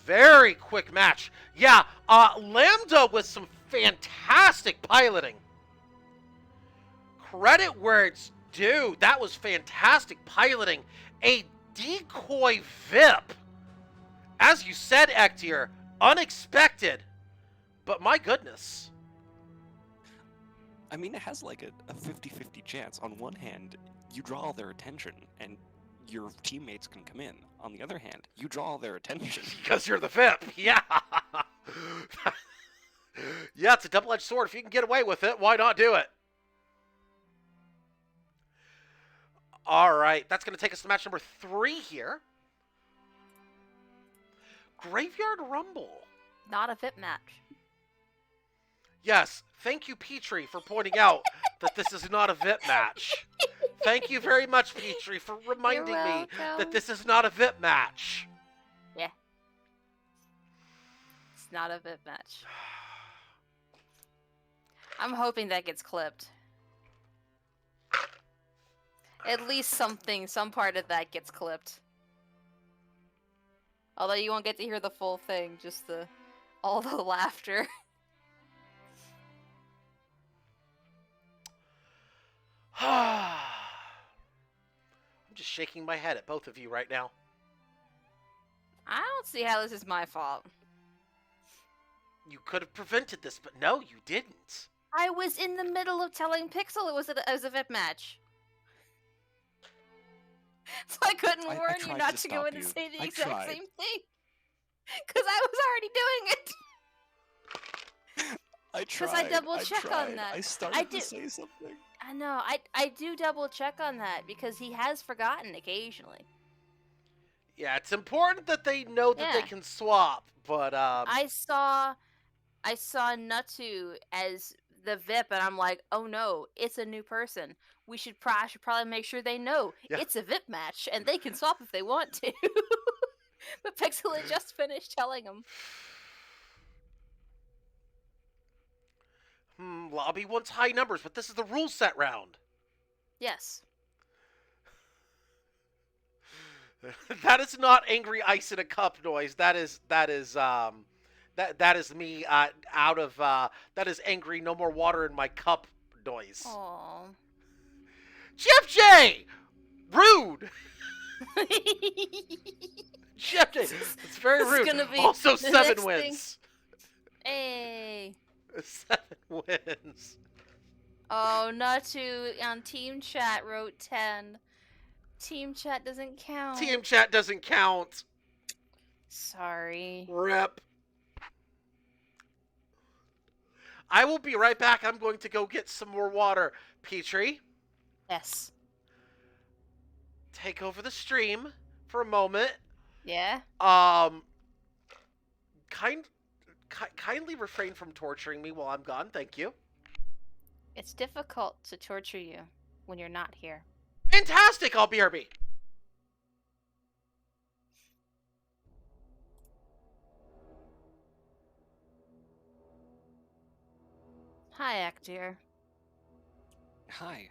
very quick match. Yeah, Lambda with some fantastic piloting. Credit where it's due. That was fantastic piloting. A decoy VIP. As you said, Ektir, unexpected. But my goodness. I mean, it has like a 50-50 chance. On one hand, you draw all their attention and your teammates can come in. On the other hand, you draw all their attention. Because you're the VIP. Yeah. Yeah, it's a double-edged sword. If you can get away with it, why not do it? All right, that's going to take us to match number 3 here. Graveyard Rumble. Not a VIP match. Yes, thank you, Petrie, for pointing out that this is not a VIP match. Thank you very much, Petrie, for reminding me that this is not a VIP match. Yeah. It's not a VIP match. I'm hoping that gets clipped. At least some part of that gets clipped. Although you won't get to hear the full thing, just all the laughter. I'm just shaking my head at both of you right now. I don't see how this is my fault. You could have prevented this, but no, you didn't. I was in the middle of telling Pixel it was a VIP match. So I couldn't warn you tried not to to go stop in and you. say the I exact tried. same thing. Because I was already doing it. I tried. I double check on tried. that. I started I to did- say something. I know. I do double check on that because he has forgotten occasionally. Yeah, it's important that they know that they Yeah. can swap, but I saw Natu as the VIP, and I'm like, oh no, it's a new person. I should probably make sure they know it's a VIP match, and they can swap if they want to. But Pixel had just finished telling him. Lobby wants high numbers, but this is the rule set round. Yes. That is not angry ice in a cup noise. That is me out of that is angry no more water in my cup noise. Aww. Jeff J! Rude! Jeff J! It's very This is rude. gonna be Also the 7 next wins. Hey. 7 wins. Oh, Natu on Team Chat wrote 10. Team Chat doesn't count. Team chat doesn't count. Sorry. Rip. I will be right back. I'm going to go get some more water. Petrie, Yes. take over the stream for a moment. Yeah? Kindly refrain from torturing me while I'm gone. Thank you. It's difficult to torture you when you're not here. Fantastic. I'll BRB. Hi, Ektir. Hi.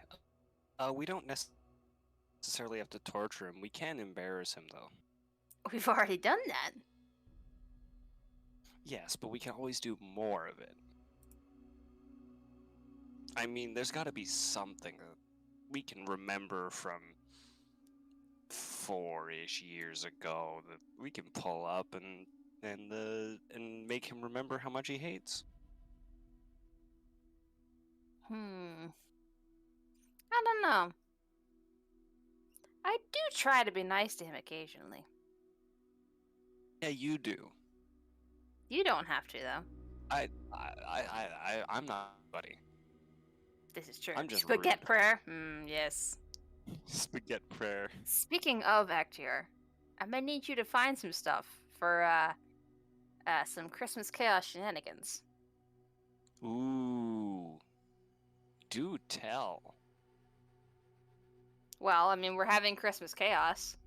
We don't necessarily have to torture him. We can embarrass him, though. We've already done that. Yes, but we can always do more of it. I mean, there's got to be something that we can remember from 4-ish years ago that we can pull up and make him remember how much he hates. I don't know. I do try to be nice to him occasionally. Yeah, you do. You don't have to, though. I'm not, buddy. This is true. I'm just Spaghetti rude. prayer. Yes. Spaghetti prayer. Speaking of Actier, I may need you to find some stuff for some Christmas chaos shenanigans. Ooh. Do tell. Well, I mean, we're having Christmas chaos.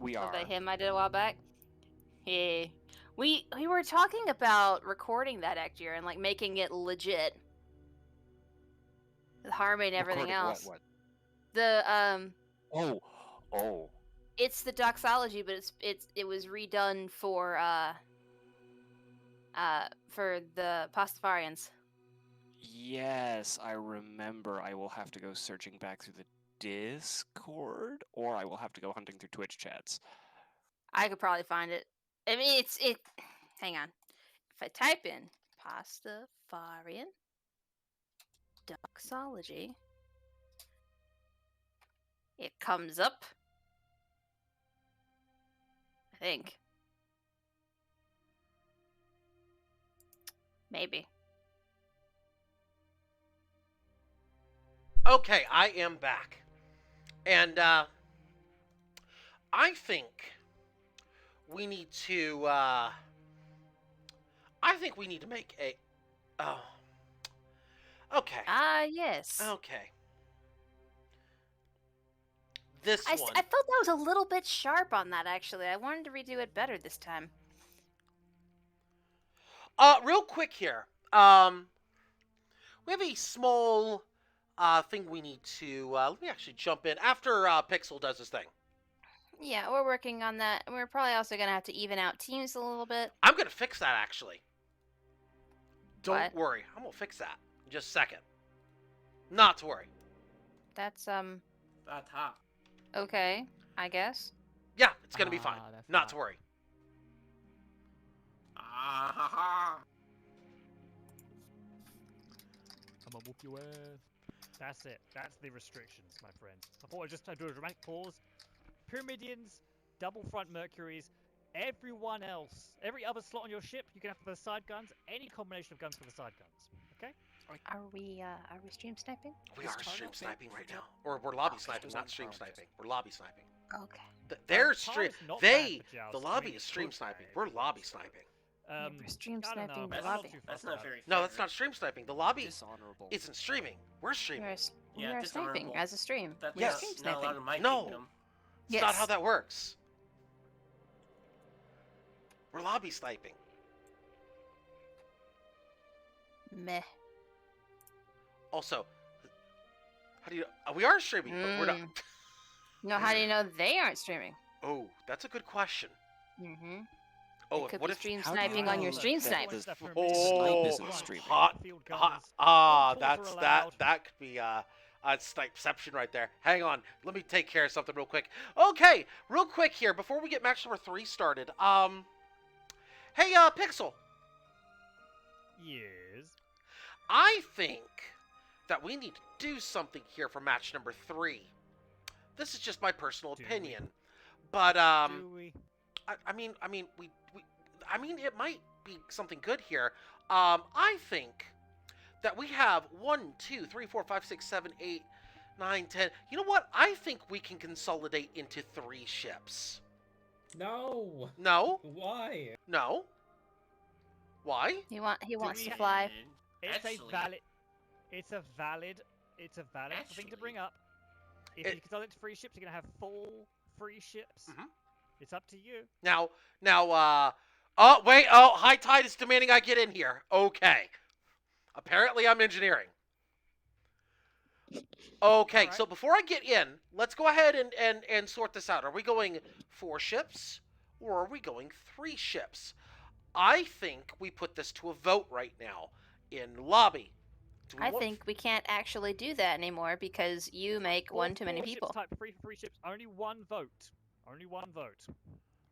We Love are. that hymn I did a while back. Yeah. We were talking about recording that Actier and like making it legit. The harmony and everything Recording else. What? The Oh. it's the doxology, but it was redone for the Pastafarians. Yes, I remember. I will have to go searching back through the Discord, or I will have to go hunting through Twitch chats. I could probably find it. I mean, it. Hang on. If I type in Pastafarian doxology, it comes up. I think. Maybe. Okay, I am back. And I think we need to make a okay. Yes. Okay. This I one. thought that was a little bit sharp on that, actually. I wanted to redo it better this time. Real quick here. We have a small thing we need to. Let me actually jump in after Pixel does his thing. Yeah, we're working on that. We're probably also going to have to even out teams a little bit. I'm gonna fix that actually. Don't What? worry, I'm gonna fix that in just a second. Not to worry. That's, That's hot. okay, I guess. Yeah, it's gonna be fine. That's Not to worry. Ah ha ha. I'm gonna whoop your ass. That's it. That's the restrictions, my friends. I thought I'd just do a dramatic pause. Pyramidians, double front Mercuries, everyone else, every other slot on your ship, you can have for the side guns, any combination of guns for the side guns. Okay? Are we stream sniping? We Is are Target stream big sniping right for now, or we're lobby Oh, sniping, there's not one stream problem. sniping. We're lobby sniping. Okay. They're Target's stream. not They. bad for joust. The I lobby mean, is it's stream good sniping. for We're it. lobby sniping. Yeah, we're stream I don't know, sniping but the I'm not lobby. too That's fussed not about very it. No, fair. that's not stream sniping. The lobby Dishonorable. isn't streaming. We're streaming. We Yeah, are sniping dishonorable. as a stream. That's We're Yes. stream not allowed sniping. in my No. kingdom. It's not how that works. We're lobby sniping. Meh. Also, how do you? We are streaming, but we're not. No, how do you know they aren't streaming? Oh, that's a good question. Mm-hmm. Oh, It could what be if? stream How do you sniping on your know stream that snipe. the Stuff for snipe Oh, isn't streaming? hot, Field hot. guns. Ah, All calls that's are that. allowed. That could be a snipeception right there. Hang on, let me take care of something real quick. Okay, real quick here before we get match number 3 started. Hey, Pixel. Yes. I think that we need to do something here for match number 3. This is just my personal Do we? opinion, but Do we? I mean, it might be something good here. I think that we have 1, 2, 3, 4, 5, 6, 7, 8, 9, 10. You know what? I think we can consolidate into 3 ships. No. No? Why? No? Why? He wants to we- fly. It's Actually- It's a valid thing to bring up. If you consolidate to 3 ships, you're gonna have 4 free ships. Mhm. It's up to you. Now, oh, wait, oh, High Tide is demanding I get in here. Okay. Apparently I'm engineering. Okay, Alright. so before I get in, let's go ahead and sort this out. Are we going 4 ships, or are we going 3 ships? I think we put this to a vote right now in lobby. Do we I want think we can't actually do that anymore because you make All one too many 4 ships people. type 3 for 3 ships. Only 1 vote. Only 1 vote.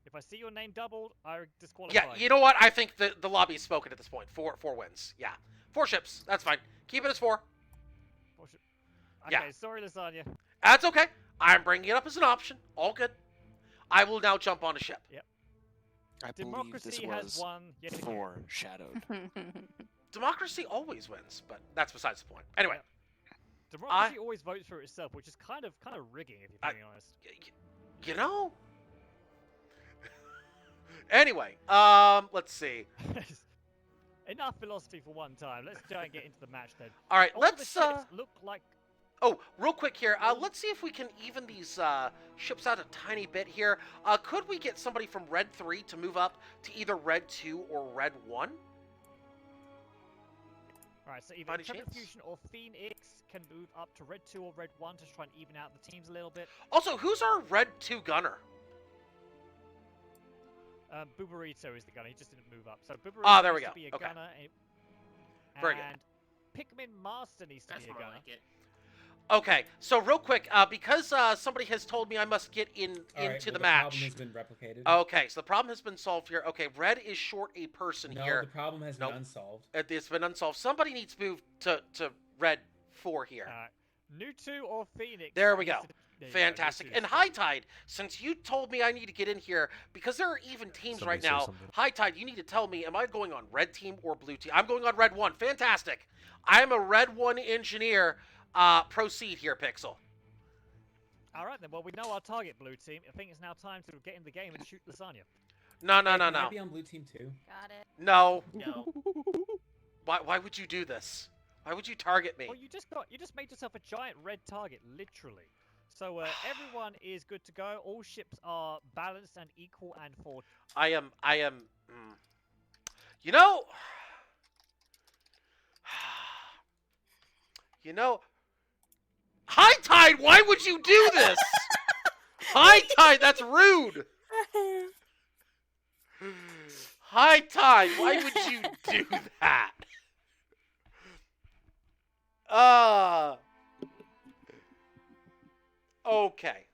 If I see your name doubled, I disqualify. Yeah, you know what? I think the lobby is spoken at this point. 4 wins. Yeah, 4 ships. That's fine. Keep it as 4. 4 ship. Yeah. Okay, sorry, Lysanya. That's okay. I'm bringing it up as an option. All good. I will now jump on a ship. I believe this Democracy has was won yet again. foreshadowed. Democracy always wins, but that's besides the point. Anyway, Democracy always votes for itself, which is kind of rigging, if you're being honest. you know. Anyway, let's see. Enough philosophy for one time. Let's try and get into the match then. All right, All the let's ships look like. Oh, real quick here. Let's see if we can even these ships out a tiny bit here. Could we get somebody from Red 3 to move up to either Red 2 or Red 1? Alright, so either By any Intrepid chance? Fusion or Phoenix can move up to Red 2 or Red 1 to try and even out the teams a little bit. Also, who's our Red 2 gunner? Buburito is the gunner, he just didn't move up. So Buburito there we needs go. to be a Okay. gunner. Very good. And Pikmin Master needs to That's be a more gunner. like it. Okay, so real quick, because somebody has told me I must get into Alright, the well, match. problem has been replicated. Okay, so the problem has been solved here. Okay, Red is short a person no, here. the problem has Nope. been unsolved. It's been unsolved. Somebody needs to move to Red 4 here. Nutu or Phoenix. There we needs go. to- there you go, Fantastic. Nutu's And High Tide, since you told me I need to get in here, because there are even teams Somebody right say now, something. High Tide, you need to tell me, am I going on Red Team or Blue Team? I'm going on Red 1. Fantastic. I am a Red 1 engineer. Proceed here, Pixel. Alright then, well we know our target, Blue Team. I think it's now time to get in the game and shoot Lasagna. No. Hey, can I be on blue team too? Got it. No. No. Why would you do this? Why would you target me? Well, you just made yourself a giant red target, literally. So everyone is good to go. All ships are balanced and equal and for. I am. You know. You know. High Tide, why would you do this? High Tide, that's rude. High Tide, why would you do that? Okay.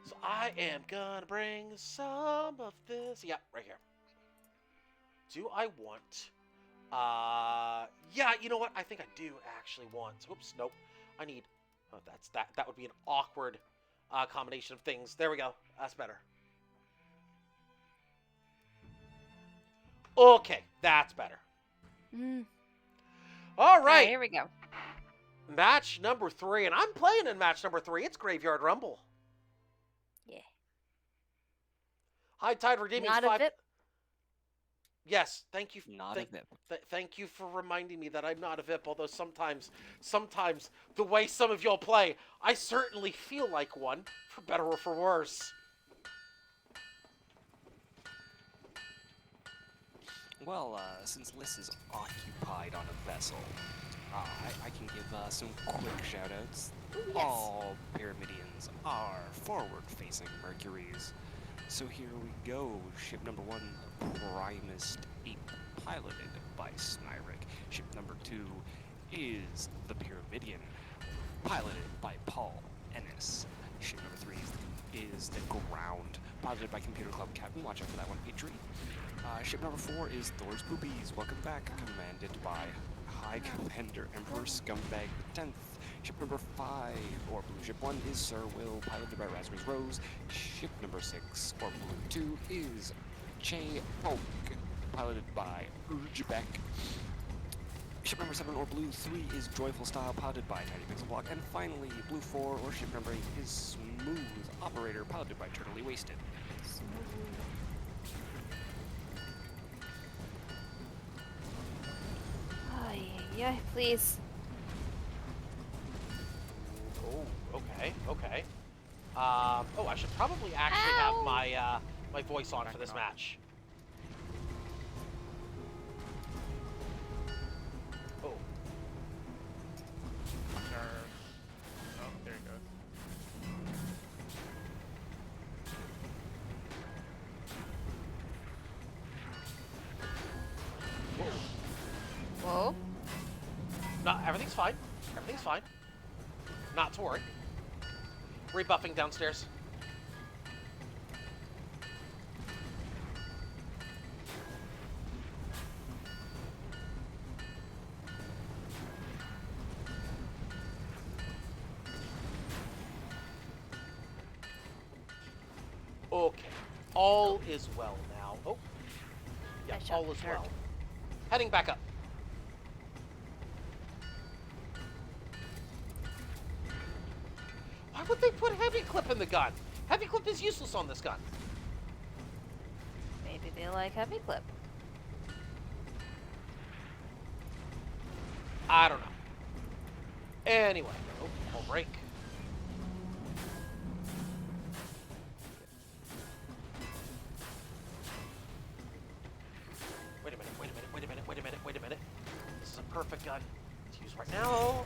So I am gonna bring some of this. Yeah, right here. Do I want? Yeah. You know what? I think I do actually want. Oops. Nope. I need. Oh, that's that. That would be an awkward combination of things. There we go. That's better. Okay, that's better. All right. Here we go. Match number 3, and I'm playing in match number 3. It's Graveyard Rumble. Yeah. High Tide redeeming Not 5. a VIP. Yes, thank you. Not a VIP. Thank you for reminding me that I'm not a VIP. Although sometimes the way some of y'all play, I certainly feel like one, for better or for worse. Well, since Liz is occupied on a vessel, I can give some quick shoutouts. Yes. All Pyramidians are forward-facing Mercuries. So here we go. Ship number 1, Primus 8, piloted by Snyrick. Ship number 2 is the Pyramidian, piloted by Paul Ennis. Ship number 3 is the Ground, piloted by Computer Club Captain. Watch out for that one, Petrie. Ship number 4 is Thor's Boobies. Welcome back, commanded by High Commander Emperor Scumbag the 10th. Ship number 5, or Blue Ship 1, is Sir Will, piloted by Raspberry's Rose. Ship number 6, or Blue 2, is Che Polk, piloted by Urjabek. Ship number 7, or Blue 3, is Joyful Style, piloted by Tiny Pixel Block. And finally, Blue 4, or ship number 8, is Smooth Operator, piloted by Turtly Wasted. Oh, yeah, please. Oh, okay. Oh, I should probably actually have my my voice on for this match. Oh. No, everything's fine. Everything's fine. Not to worry. Rebuffing downstairs. Okay. All is well now. Oh. Yeah, I shot all is dirt. well. Heading back up. Why would they put heavy clip in the gun? Heavy clip is useless on this gun. Maybe they like heavy clip. I don't know. Anyway. Oh, I'll break. Wait a minute, wait a minute, wait a minute, wait a minute, wait a minute. This is a perfect gun to use right now.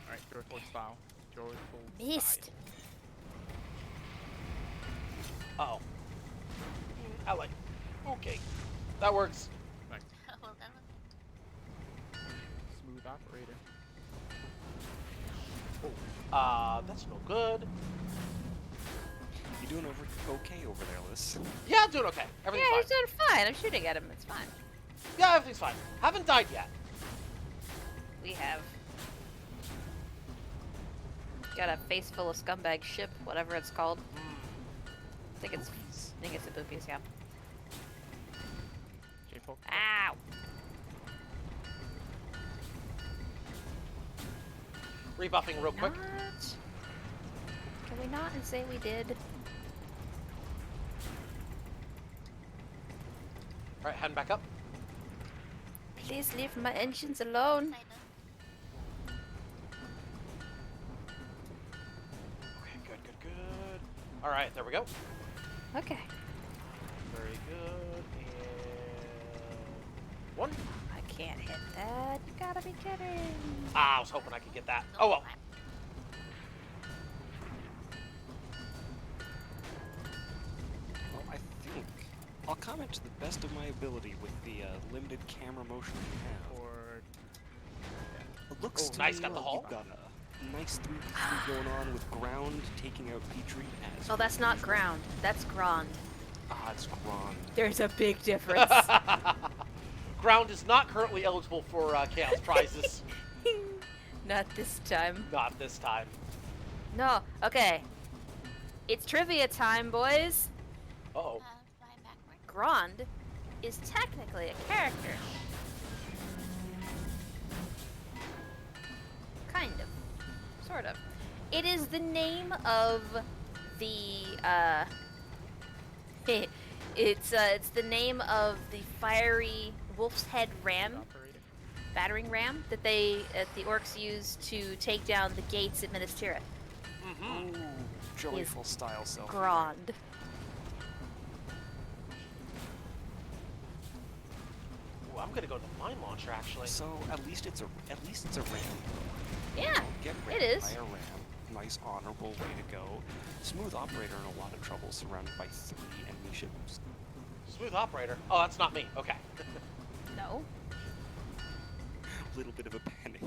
Alright, joyful style. Joyful Missed. Uh-oh. I like it. Okay. That works. Thanks. Smooth operator. That's no good. You doing okay over there, Liz? Yeah, I'm doing okay. Everything's Yeah, fine. he's doing fine. I'm shooting at him. It's fine. Yeah, everything's fine. Haven't died yet. We have got a face full of scumbag ship, whatever it's called. I think it's the boobies, yeah. J-Folk. Ow! Rebuffing real quick. Not. Can we not and say we did? Alright, heading back up. Please leave my engines alone. Okay, good, good, good. Alright, there we go. Okay. Very good. And one. I can't hit that. You gotta be kidding. Ah, I was hoping I could get that. Oh well. Well, I think I'll comment to the best of my ability with the limited camera motion we have. Or It looks Oh, to nice, me got the like hull. you've got a nice 3v3 going on with ground taking out Petrie as Oh, that's not usual. ground. That's Grand. Ah, it's ground. There's a big difference. Ground is not currently eligible for chaos prizes. Not this time. Not this time. No. Okay. It's trivia time, boys. Uh-oh. Grand is technically a character. Kind of. Sort of. It is the name of the, it's the name of the fiery wolf's head ram, operator. battering ram, that the orcs use to take down the gates at Minas Tirith. Mm-hmm. Ooh, joyful style self. Grand. Ooh, I'm gonna go to the mine launcher actually. So at least it's a ram. Yeah, Get it rammed is. by a ram. Nice honorable way to go. Smooth operator in a lot of trouble, surrounded by 3 enemy ships. Smooth operator. Oh, that's not me. Okay. No. Little bit of a panic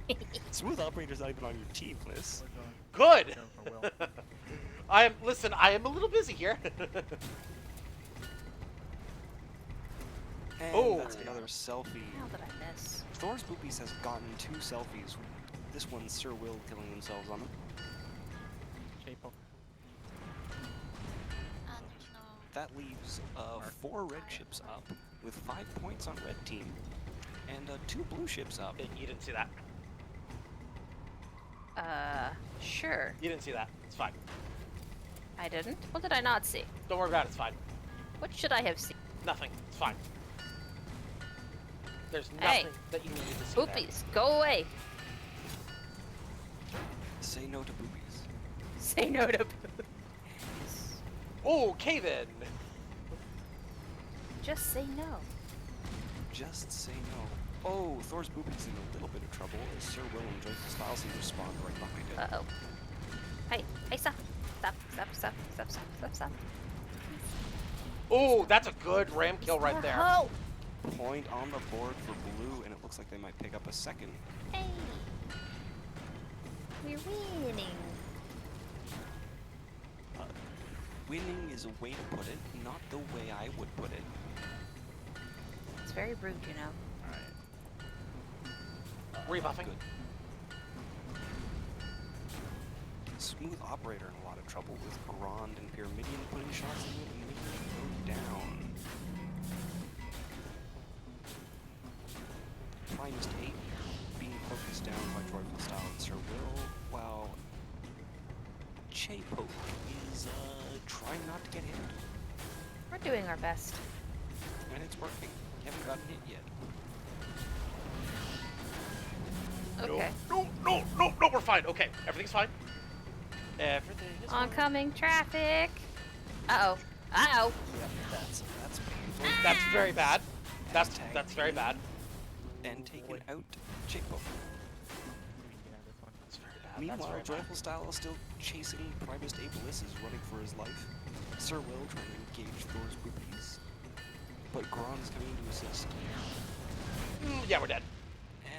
there. Smooth operator's not even on your team, Liz. Good. Go for Will. I am a little busy here. And Oh. that's another selfie. How did I miss? Thor's Boopies has gotten 2 selfies. This one's Sir Will killing themselves on them. J-Folk. That leaves 4 red ships up, with 5 points on red team, and 2 blue ships up. You didn't see that. Sure. You didn't see that. It's fine. I didn't. What did I not see? Don't worry about it. It's fine. What should I have seen? Nothing. It's fine. There's Hey. nothing that you needed to see there. Boopies, go away. Say no to boobies. Say no to boobies. Okay then. Just say no. Just say no. Oh, Thor's Boobies in a little bit of trouble as Sir Will and Joyful Style seem to spawn right behind it. Uh-oh. Hey, stop. Stop. Oh, that's a good ram kill right there. Oh, point on the board for blue, and it looks like they might pick up a second. Hey, we're winning. Winning is a way to put it, not the way I would put it. It's very rude, you know. Rebuffing. Good. Smooth Operator in a lot of trouble with Grand and Pyramidion putting shots in it and making it go down. Primus 8 being focused down by Joyful Style and Sir Will, while Chepoke is trying not to get hit. We're doing our best. And it's working. You haven't gotten hit yet. Okay. No, we're fine. Okay, everything's fine. Everything is fine. Oncoming traffic. Uh-oh. Uh-oh. Yep, that's painful. That's very bad. That's Tag very team. bad. And taken out Chepoke. That's very bad. Meanwhile, That's very bad. Joyful Style is still chasing Primus Abelis, is running for his life. Sir Will trying to engage Thor's boobies. But Gron is coming to assist. Yeah, we're dead.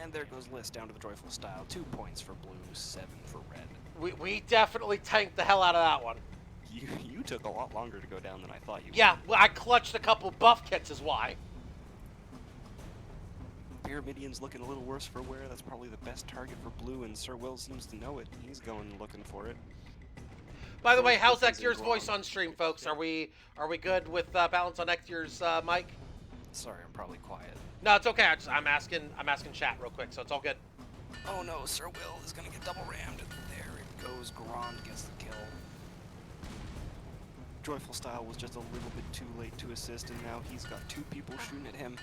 And there goes Liz down to the Joyful Style. 2 points for blue, 7 for red. We definitely tanked the hell out of that one. You took a lot longer to go down than I thought you would. Yeah, well, I clutched a couple buff kits is why. Pyramidion's looking a little worse for wear. That's probably the best target for blue, and Sir Will seems to know it. He's going looking for it. By the way, how's Thor's Ectier's Gron. voice on stream, folks? Are we good with balance on Ectier's mic? Sorry, I'm probably quiet. No, it's okay. I'm asking chat real quick, so it's all good. Oh no, Sir Will is gonna get double rammed. There it goes. Grand gets the kill. Joyful Style was just a little bit too late to assist, and now he's got 2 people shooting at him.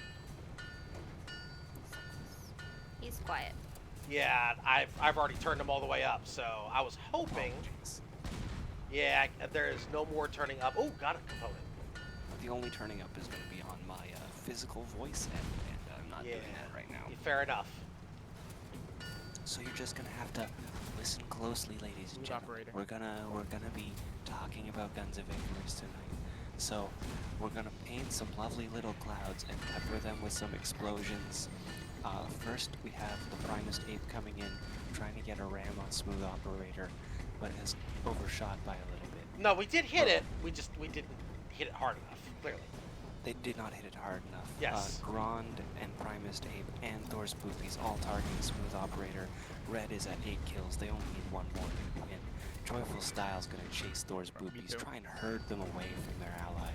He's quiet. Yeah, I've already turned them all the way up, so I was hoping. Apologies. Yeah, there is no more turning up. Oh, got a component. The only turning up is going to be on my physical voice, and I'm not doing that right now. Fair enough. So you're just going to have to listen closely, ladies and Smooth gentlemen. operator. We're gonna be talking about Guns of Icarus tonight. So we're gonna paint some lovely little clouds and pepper them with some explosions. First, we have the Primus Ape coming in, trying to get a ram on Smooth Operator, but has overshot by a little bit. No, we did hit it. We didn't hit it hard enough. Clearly. They did not hit it hard enough. Yes. Grand and Primus Ape and Thor's Boopies all targeting Smooth Operator. Red is at 8 kills. They only need 1 more to win. Joyful Style's gonna chase Thor's Boopies, try and herd them away from their ally.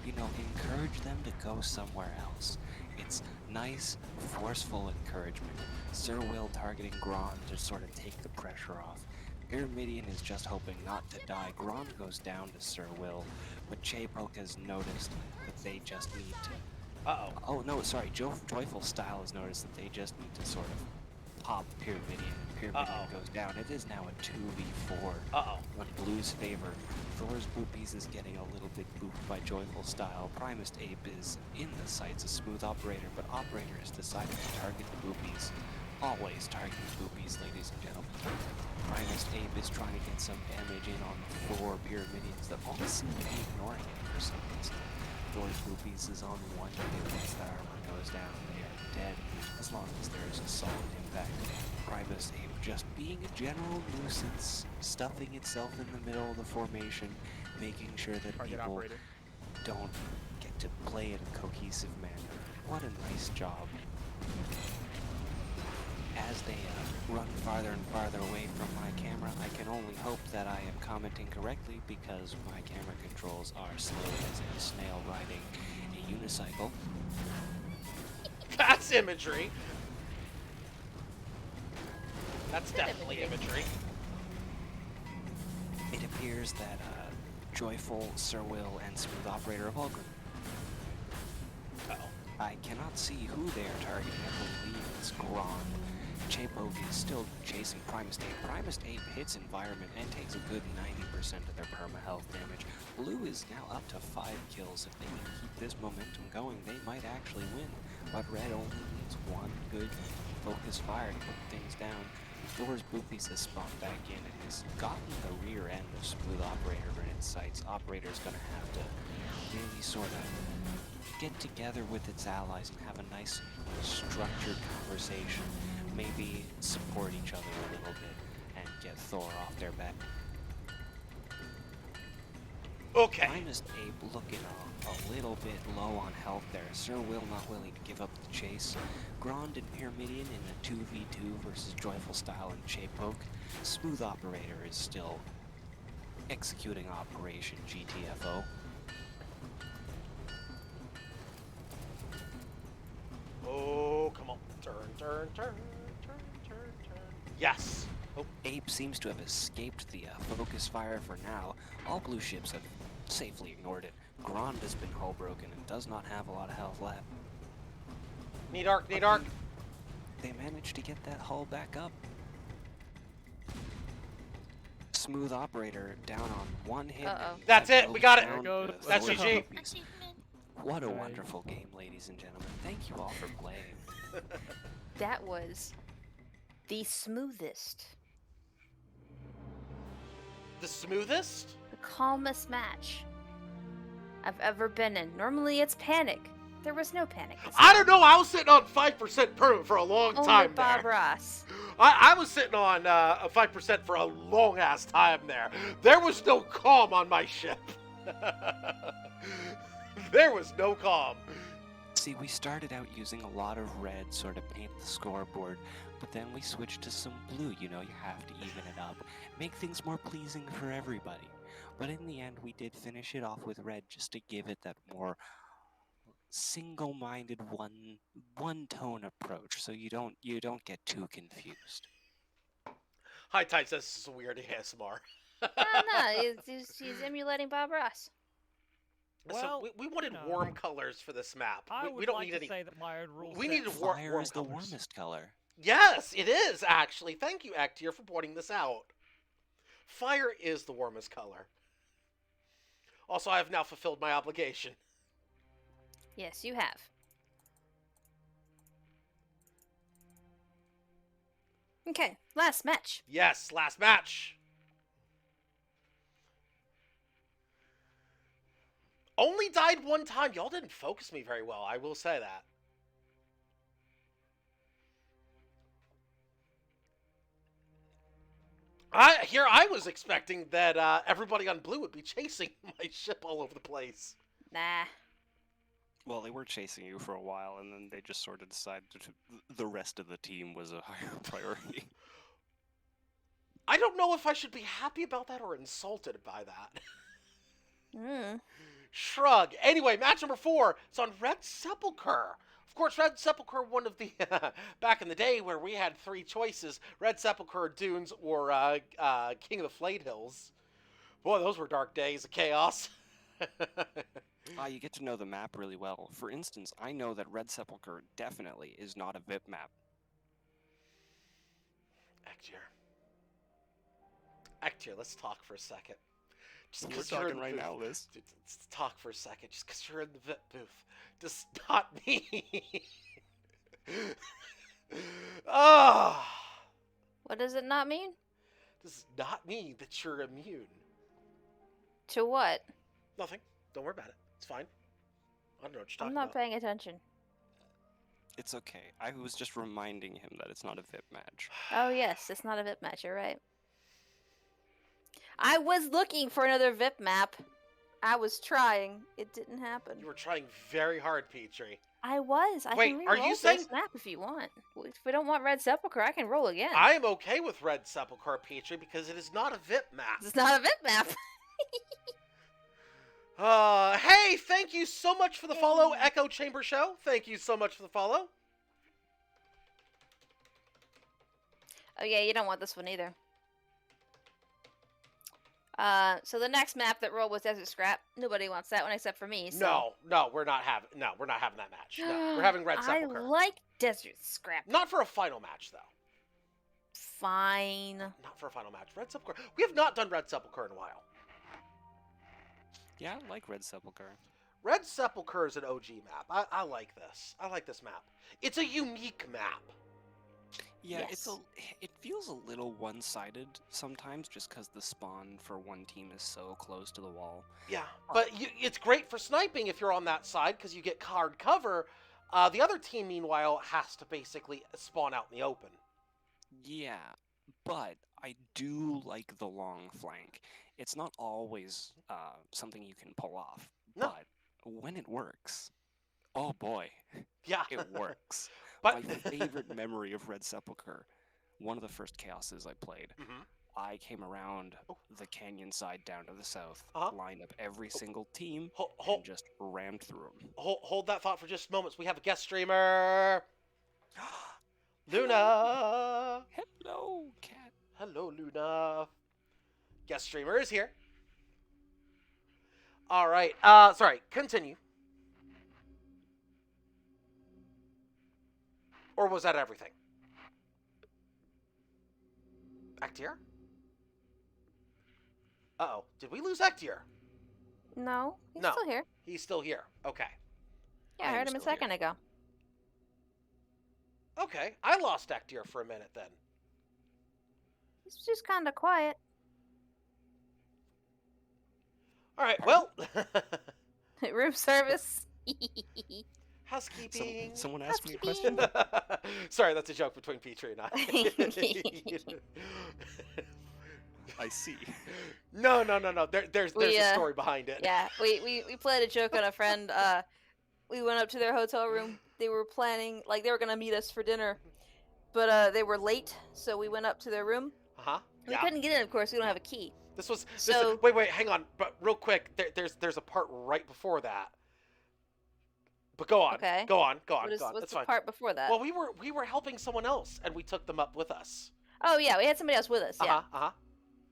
You know, encourage them to go somewhere else. It's nice, forceful encouragement. Sir Will targeting Grand to sort of take the pressure off. Pyramidion is just hoping not to die. Grand goes down to Sir Will, but Chepoke has noticed that they just need to... Uh-oh. Oh, no, sorry. Joyful Style has noticed that they just need to sort of pop Pyramidion. Pyramidion goes down. It is now a 2v4 on Blue's favor. Thor's Boopies is getting a little bit booped by Joyful Style. Primus Ape is in the sights of Smooth Operator, but Operator has decided to target the Boopies. Always target the Boopies, ladies and gentlemen. Primus Ape is trying to get some damage in on the 4 Pyramidions that all seem to be ignoring it for some reason. Thor's Boopies is on 1 hit once the armor goes down. They are dead as long as there is a solid impact. Primus Ape just being a general nuisance, stuffing itself in the middle of the formation, making sure that Target people operator. don't get to play in a cohesive manner. What a nice job. As they run farther and farther away from my camera, I can only hope that I am commenting correctly because my camera controls are slow as a snail riding a unicycle. That's imagery. That's definitely imagery. It appears that Joyful, Sir Will, and Smooth Operator have all gone. Uh-oh. I cannot see who they are targeting. I believe it's Grand. Chepoke is still chasing Primus Ape. Primus Ape hits environment and takes a good 90% of their perma-health damage. Blue is now up to 5 kills. If they can keep this momentum going, they might actually win. But Red only needs 1 good focus fire to put things down. Thor's Boopies has spawned back in and has gotten the rear end of Smooth Operator in its sights. Operator's gonna have to really sort of get together with its allies and have a nice structured conversation. Maybe support each other a little bit and get Thor off their back. Okay. Minus Abe looking a little bit low on health there. Sir Will not willing to give up the chase. Grand and Pyramidian in a 2v2 versus Joyful Style and Shapepoke. Smooth Operator is still executing Operation GTFO. Oh, come on. Turn, turn, turn, turn, turn, turn. Yes. Oh, Abe seems to have escaped the focus fire for now. All blue ships have safely ignored it. Grand has been hull broken and does not have a lot of health left. need arc, need arc. They managed to get that hull back up. Smooth Operator down on one hit. Uh-oh. That's it, we got it. Down There to goes. That's three GG. rupees. What a Nice. wonderful game, ladies and gentlemen. Thank you all for playing. That was the smoothest, The smoothest? the calmest match I've ever been in. Normally it's panic. There was no panic. this I time. don't know. I was sitting on 5% permanent for a long Only time Bob there. Ross. I was sitting on a 5% for a long ass time there. There was no calm on my ship. There was no calm. See, we started out using a lot of red sort of paint the scoreboard, but then we switched to some blue. You know, you have to even it up, make things more pleasing for everybody. But in the end, we did finish it off with red just to give it that more single-minded one tone approach, so you don't get too confused. High Tide says this is a weird ASMR. No, he's emulating Bob Ross. So Well, we wanted you know, warm colors for this map. I We would don't like need to any. say that my own rule We set need to warm Fire is the colors. warmest color. Yes, it is actually. Thank you, Actier, for pointing this out. Fire is the warmest color. Also, I have now fulfilled my obligation. Yes, you have. Okay, last match. Yes, last match. Only died one time. Y'all didn't focus me very well. I will say that. I was expecting that everybody on blue would be chasing my ship all over the place. Nah. Well, they were chasing you for a while, and then they just sort of decided the rest of the team was a higher priority. I don't know if I should be happy about that or insulted by that. Mm. Shrug. Anyway, match number 4. It's on Red Sepulchre. Of course, Red Sepulchre, one of the back in the day where we had 3 choices: Red Sepulchre, Dunes, or King of the Flayed Hills. Boy, those were dark days of chaos. You get to know the map really well. For instance, I know that Red Sepulchre definitely is not a VIP map. Actier, let's talk for a second. Just We're 'cause you're in talking the right booth. now, Liz. Let's talk for a second. Just because you're in the VIP booth does not mean. Ah. What does it not mean? Does not mean that you're immune. To what? Nothing. Don't worry about it. It's fine. I don't know what you're talking I'm not about. paying attention. It's okay. I was just reminding him that it's not a VIP match. Oh yes, it's not a VIP match, you're right. I was looking for another VIP map. I was trying. It didn't happen. You were trying very hard, Petrie. I was. I Wait, can are re-roll you saying- this map if you want. If we don't want Red Sepulchre, I can roll again. I am okay with Red Sepulchre, Petrie, because it is not a VIP map. It's not a VIP map. Hey, thank you so much for the follow, Echo Chamber Show. Thank you so much for the follow. Oh yeah, you don't want this one either. So the next map that rolled was Desert Scrap. Nobody wants that one except for me. So. No, we're not having that match. No, we're having Red Sepulchre. I like Desert Scrap. Not for a final match, though. Fine. Not for a final match. Red Sepulchre. We have not done Red Sepulchre in a while. Yeah, I like Red Sepulchre. Red Sepulchre is an OG map. I like this. I like this map. It's a unique map. Yeah, Yes. it feels a little one-sided sometimes, just because the spawn for one team is so close to the wall. Yeah, but it's great for sniping if you're on that side because you get hard cover. The other team, meanwhile, has to basically spawn out in the open. Yeah, but I do like the long flank. It's not always something you can pull off, No. but when it works, oh boy, Yeah. it works. But My favorite memory of Red Sepulchre, one of the first chaoses I played, Mhm. I came around Oh. the canyon side down to the south, Uh-huh. lined up every single team, Hold, and just rammed through them. hold that thought for just moments. We have a guest streamer, Luna. Hello, cat. Hello, Luna. Guest streamer is here. All right. Sorry. Continue. Or was that everything? Actier? Uh-oh. Did we lose Actier? No, he's No. still here. He's still here. Okay. Yeah, I I am heard him a still here. second ago. Okay. I lost Actier for a minute then. He's just kind of quiet. All right. Well. Room service. Housekeeping. Someone asked me a question. Sorry, that's a joke between Petrie and I. I see. No. There's We, a story behind it. Yeah, we played a joke on a friend. We went up to their hotel room. They were planning, like, they were gonna meet us for dinner, but they were late, so we went up to their room. Uh-huh. We Yeah. couldn't get in, of course. We don't have a key. Wait, hang on. But real quick, there's a part right before that. But go on. Okay. Go on. What's That's the fine. part before that? Well, we were helping someone else, and we took them up with us. Oh yeah, we had somebody else with us. Yeah. Uh-huh.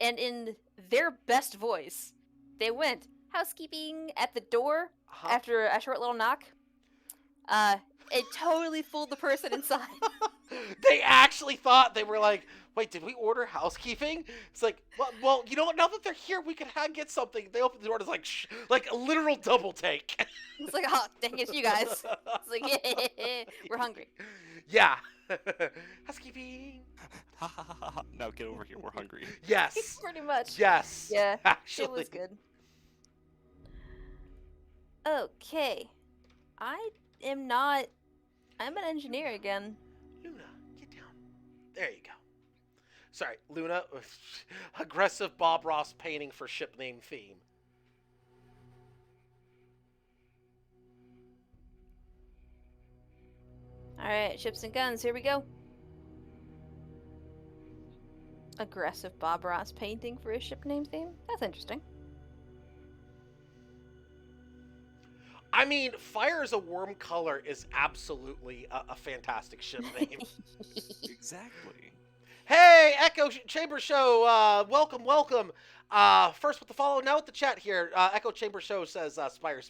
And in their best voice, they went housekeeping at the door Uh-huh. after a short little knock. It totally fooled the person inside. They actually thought, they were like, wait, did we order housekeeping? It's like, well, you know what? Now that they're here, we can get something. They opened the door, and it's like, shh, like a literal double take. It's like, oh, dang it, you guys. It's like, yeah, we're hungry. Yeah. Housekeeping. Now get over here. We're hungry. Yes. Pretty much. Yes. Yeah, Actually. it was good. Okay. I'm an engineer again. Luna, get down. There you go. Sorry, Luna. Aggressive Bob Ross painting for ship name theme. Alright, ships and guns, here we go. Aggressive Bob Ross painting for a ship name theme? That's interesting. I mean, fire as a warm color is absolutely a fantastic ship name. Exactly. Hey, Echo Chamber Show, welcome. First with the follow, now with the chat here. Echo Chamber Show says, spire.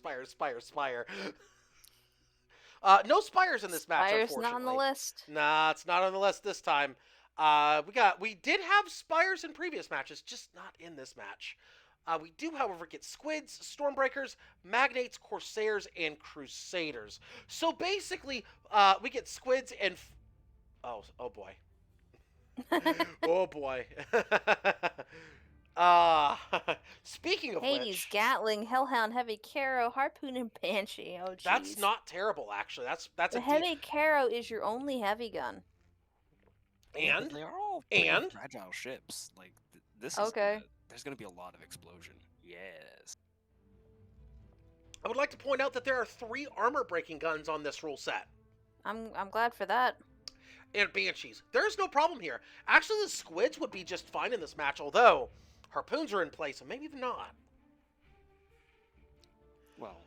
No spires in this match, Spire's unfortunately. not on the list. Nah, it's not on the list this time. We did have spires in previous matches, just not in this match. We do, however, get squids, stormbreakers, magnates, corsairs, and crusaders. So basically, we get squids and oh boy. Oh boy. Speaking of Hades, which, Gatling, Hellhound, Heavy Caro, Harpoon, and Banshee. Oh, jeez. that's not terrible, actually. That's The Heavy Caro is your only heavy gun. Yeah, but And they are all pretty and? fragile ships. Like this is Okay. there's gonna be a lot of explosion. Yes. I would like to point out that there are 3 armor-breaking guns on this rule set. I'm glad for that. And banshees. There's no problem here. Actually, the squids would be just fine in this match, although harpoons are in place, and maybe they're not. Well,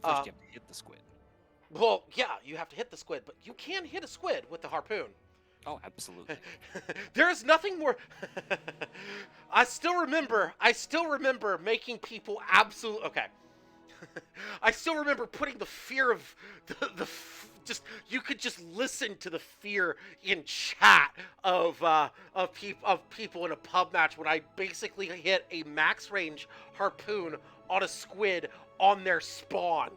first you have to hit the squid. Well, yeah, you have to hit the squid, but you can hit a squid with the harpoon. Oh, absolutely. There is nothing more. I still remember making people absolute. Okay. I still remember putting the fear of just you could just listen to the fear in chat of people in a pub match when I basically hit a max range harpoon on a squid on their spawn.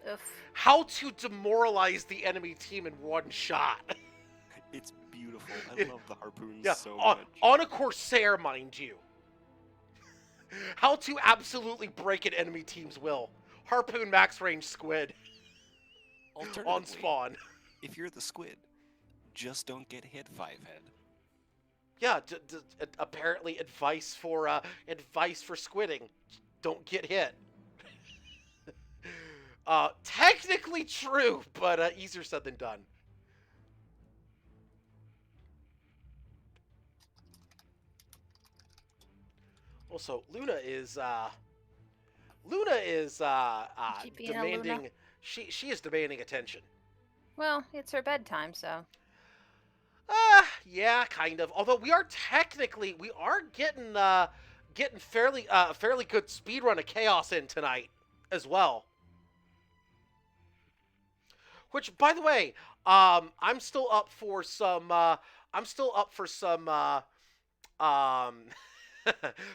Oof. How to demoralize the enemy team in one shot. It's beautiful. I It- love the harpoons Yeah, so on, much. on a Corsair, mind you. How to absolutely break an enemy team's will. Harpoon max range squid on Alternatively, spawn. if you're the squid, just don't get hit 5-head. Yeah, apparently advice for squidding. Don't get hit. Technically true, but easier said than done. Also, Luna is She being a Luna? demanding. She is demanding attention. Well, it's her bedtime, so. Yeah, kind of. Although we are getting fairly good speed run of chaos in tonight as well. Which, by the way, I'm still up for some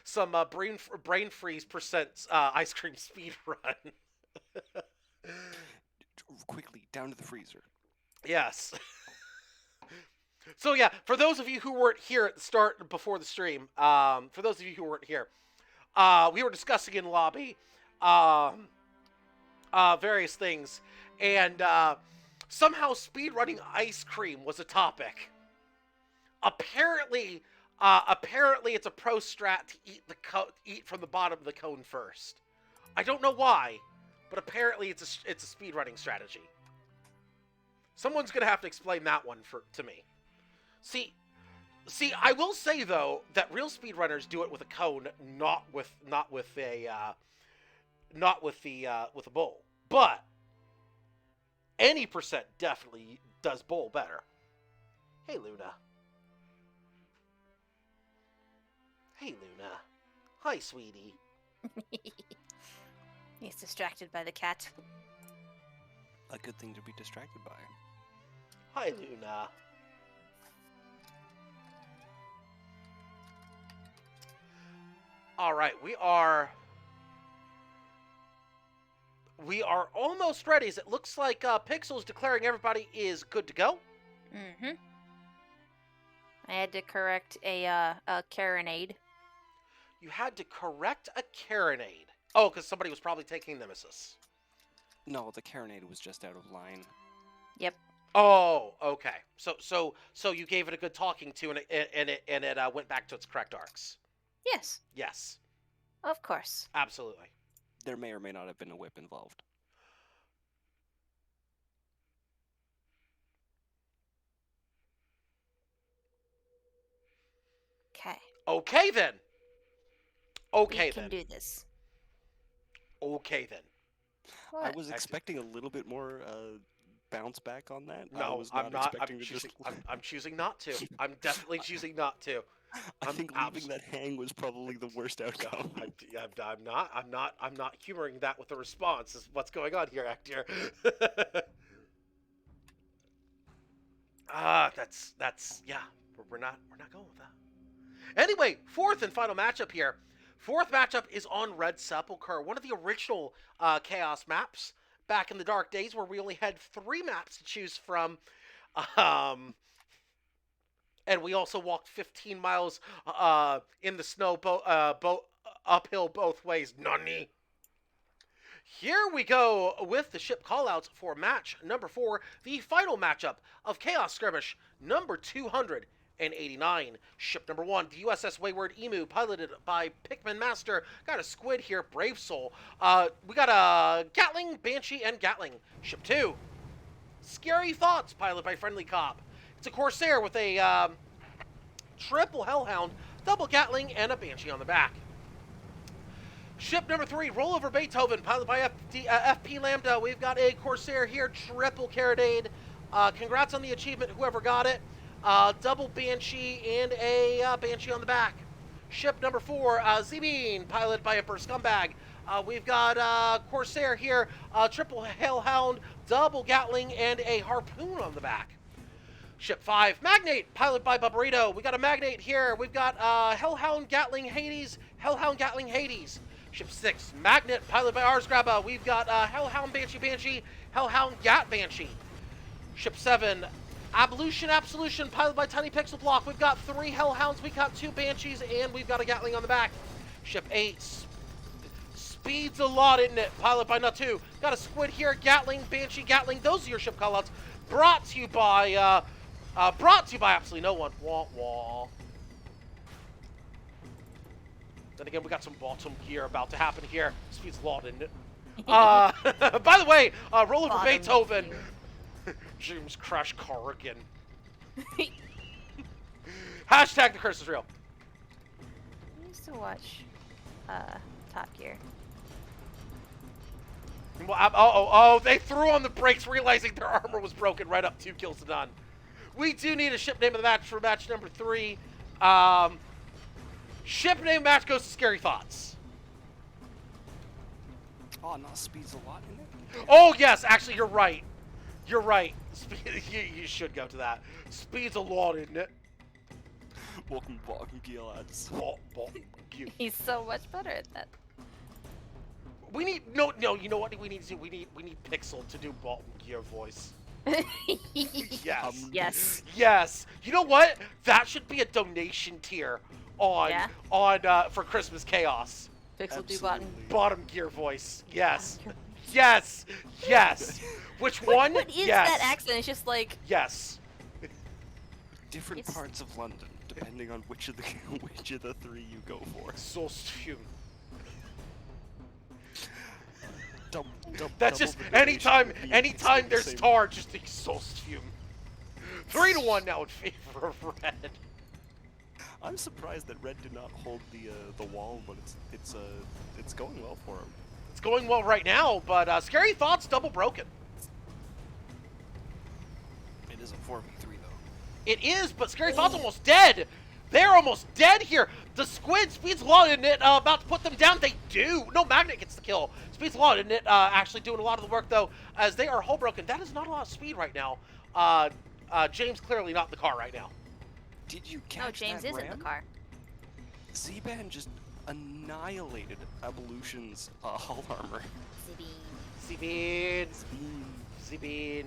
some brain freeze percent ice cream speed run. Quickly, down to the freezer. Yes. So yeah, for those of you who weren't here at the start before the stream, we were discussing in lobby various things, and somehow speedrunning ice cream was a topic. Apparently it's a pro strat to eat from the bottom of the cone first. I don't know why, but apparently it's a speedrunning strategy. Someone's gonna have to explain that one to me. See, I will say though that real speedrunners do it with a cone, not with a bowl. But any percent definitely does bowl better. Hey Luna. Hey Luna. Hi sweetie. He's distracted by the cat. A good thing to be distracted by. Hi Luna. All right, we are almost ready. As it looks like Pixel's declaring everybody is good to go. Mm-hmm. I had to correct a carronade. You had to correct a carronade. Oh, because somebody was probably taking Nemesis. No, the carronade was just out of line. Yep. Oh, okay. So you gave it a good talking to, and it went back to its correct arcs. Yes. Yes. Of course. Absolutely. There may or may not have been a whip involved. Okay. Okay then. Okay We can then. do this. Okay then. What? I was expecting a little bit more bounce back on that. I No, was I'm not. expecting to just. I'm choosing not to. I'm definitely choosing not to. I think leaving that hang was probably the worst outcome. I'm not humoring that with a response. Is what's going on here, actor. That's yeah. We're not going with that. Anyway, fourth and final matchup here. Fourth matchup is on Red Sepulchre, one of the original Chaos maps back in the dark days, where we only had 3 maps to choose from. And we also walked 15 miles in the snow, uphill both ways. Nani? Here we go with the ship callouts for match number 4, the final matchup of Chaos Skirmish number 289. Ship number 1, the USS Wayward Emu, piloted by Pikmin Master. Got a squid here, Brave Soul. We got a Gatling, Banshee, and Gatling. Ship 2, Scary Thoughts, piloted by Friendly Cop. It's a Corsair with a triple Hellhound, double Gatling, and a Banshee on the back. Ship number 3, Rollover Beethoven, piloted by FP Lambda. We've got a Corsair here, triple Carronade. Congrats on the achievement, whoever got it. Double Banshee and a Banshee on the back. Ship number 4, Z-Bean, piloted by Emperor Scumbag. We've got Corsair here, triple Hellhound, double Gatling, and a Harpoon on the back. Ship 5, Magnate, piloted by Bubberito. We got a Magnate here. We've got Hellhound, Gatling, Hades, Hellhound, Gatling, Hades. Ship 6, Magnet, piloted by Arsgrabba. We've got Hellhound, Banshee, Hellhound, Gat, Banshee. Ship 7, Ablution, Absolution, piloted by Tiny Pixel Block. We've got 3 Hellhounds, we've got 2 Banshees, and we've got a Gatling on the back. Ship 8. Speed's a lot, isn't it? Piloted by Natu. Got a Squid here, Gatling, Banshee, Gatling. Those are your ship callouts. Brought to you by absolutely no one. Wah, wah. Then again, we got some bottom gear about to happen here. Speed's a lot, isn't it? By the way, roll over Beethoven. James Crash Corrigan. Hashtag the curse is real. I used to watch Top Gear. Well, they threw on the brakes, realizing their armor was broken right up 2 kills to none. We do need a ship name of the match for match number 3. Ship name match goes to Scary Thoughts. Oh, no, speed's a lot in it. Oh, yes, actually, you're right. You're right. You should go to that. Speed's a lot, isn't it? Welcome, lads. He's so much better at that. We need no. You know what we need to do? We need Pixel to do Bolton Gear voice. Yes. Yes. Yes. You know what? That should be a donation tier on for Christmas Chaos. Pixel do button. Bottom gear voice. Yes. Yes. Yes. Which one? What is yes. that accent? It's just like Yes. Different parts of London, depending on which of the 3 you go for. So stupid. That's just anytime there's tar, just exhaust fume. 3-1 now in favor of Red. I'm surprised that Red did not hold the wall, but it's going well for him. It's going well right now, but Scary Thoughts double broken. It is a 4v3 though. It is, but Scary Thoughts almost dead. They're almost dead here. The Squid, Speed's Law, isn't it? About to put them down. They do. No, Magnet gets the kill. Speed's Law, isn't it? Actually doing a lot of the work, though, as they are hull broken. That is not a lot of speed right now. James clearly not in the car right now. Did you catch no, James that is in the car. Z-Ban just annihilated Evolution's hull armor. Z-Bean. Z-Bean.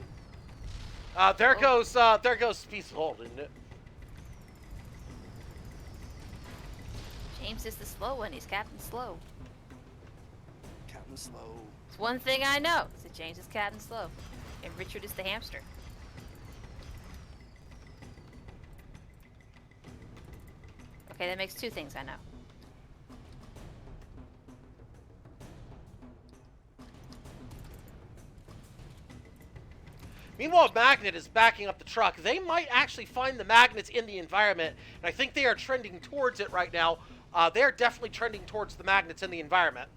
There goes Speed's Law, isn't it? James is the slow one. He's Captain Slow. Captain Slow. It's one thing I know. Is that James is Captain Slow. And Richard is the hamster. Okay, that makes 2 things I know. Meanwhile, Magnet is backing up the truck. They might actually find the magnets in the environment, and I think they are trending towards it right now. They're definitely trending towards the magnets in the environment.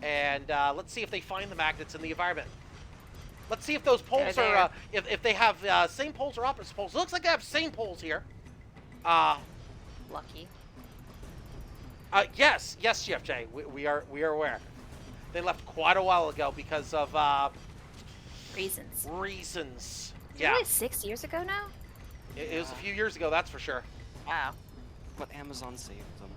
And let's see if they find the magnets in the environment. Let's see if those poles are, if they have same poles or opposite poles. It looks like they have same poles here. Lucky. Yes, GFJ, we are aware. They left quite a while ago because of reasons. Yeah. Really 6 years ago now? It was a few years ago, that's for sure. Wow. But Amazon saved them.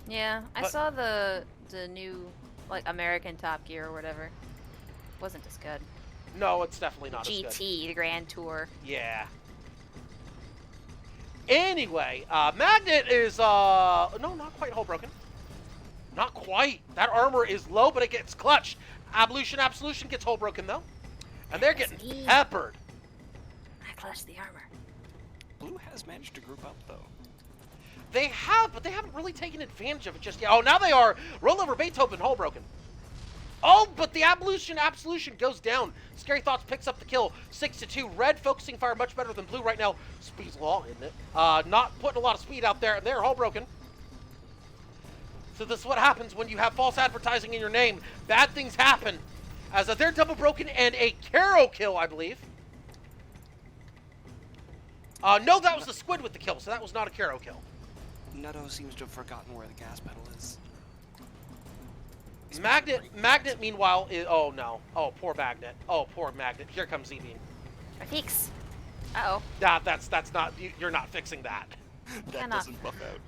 Yeah, I saw the new like American Top Gear or whatever. Wasn't as good. No, it's definitely not as good. GT, the Grand Tour. Yeah. Anyway, Magnet is no, not quite hull broken. Not quite. That armor is low, but it gets clutched. Ablution, Absolution gets hull broken though, and they're getting peppered. I clutched the armor. Blue has managed to group up though. They have, but they haven't really taken advantage of it just yet. Oh, now they are. Rollover Beethoven, hull broken. Oh, but the Absolution goes down. Scary Thoughts picks up the kill. 6-2. Red focusing fire much better than Blue right now. Speed's Law, isn't it? Not putting a lot of speed out there, and they're hull broken. So this is what happens when you have false advertising in your name. Bad things happen. As they're double broken and a Caro kill, I believe. No, that was the Squid with the kill, so that was not a Caro kill. Nutto seems to have forgotten where the gas pedal is. Magnet, meanwhile, is... Oh, no. Oh, poor Magnet. Oh, poor Magnet. Here comes Z-Beam. Fix. Uh-oh. That's not... You're not fixing that. That doesn't buff out.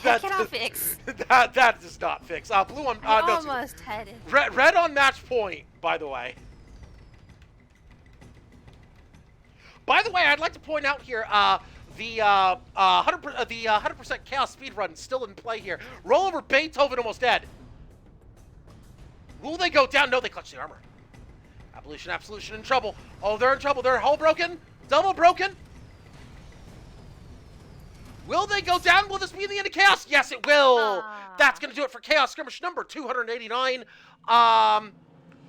That cannot fix. That does not fix. Blue on... I no, almost had it. Red on match point, by the way. By the way, I'd like to point out here, the 100% Chaos speedrun still in play here. Rollover Beethoven almost dead. Will they go down? No, they clutch the armor. Abolition, Absolution in trouble. Oh, they're in trouble. They're hull broken. Double broken. Will they go down? Will this be the end of Chaos? Yes, it will. That's going to do it for Chaos Skirmish number 289.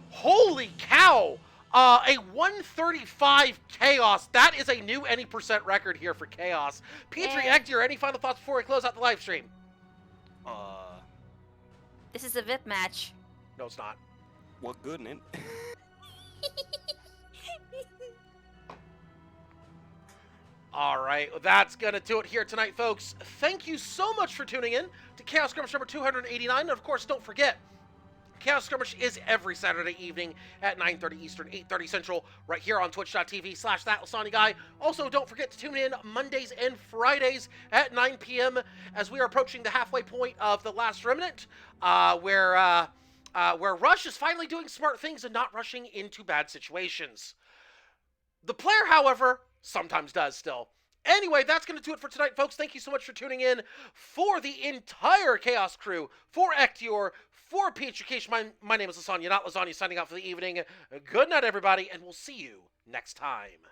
Holy cow. A 135 Chaos. That is a new any percent record here for Chaos. Petrie, Ector, any final thoughts before we close out the live stream? This is a VIP match. No, it's not. What good in it? All right, well, that's going to do it here tonight, folks. Thank you so much for tuning in to Chaos Skirmish number 289. And, of course, don't forget, Chaos Skirmish is every Saturday evening at 9:30 Eastern, 8:30 Central, right here on twitch.tv/thatLysanyGuy. Also, don't forget to tune in Mondays and Fridays at 9 p.m. as we are approaching the halfway point of The Last Remnant, where Rush is finally doing smart things and not rushing into bad situations. The player, however, sometimes does still. Anyway, that's going to do it for tonight, folks. Thank you so much for tuning in. For the entire Chaos crew, for Ectior, for Petrification, my name is Lysanya, not Lasagna, signing out for the evening. Good night, everybody, and we'll see you next time.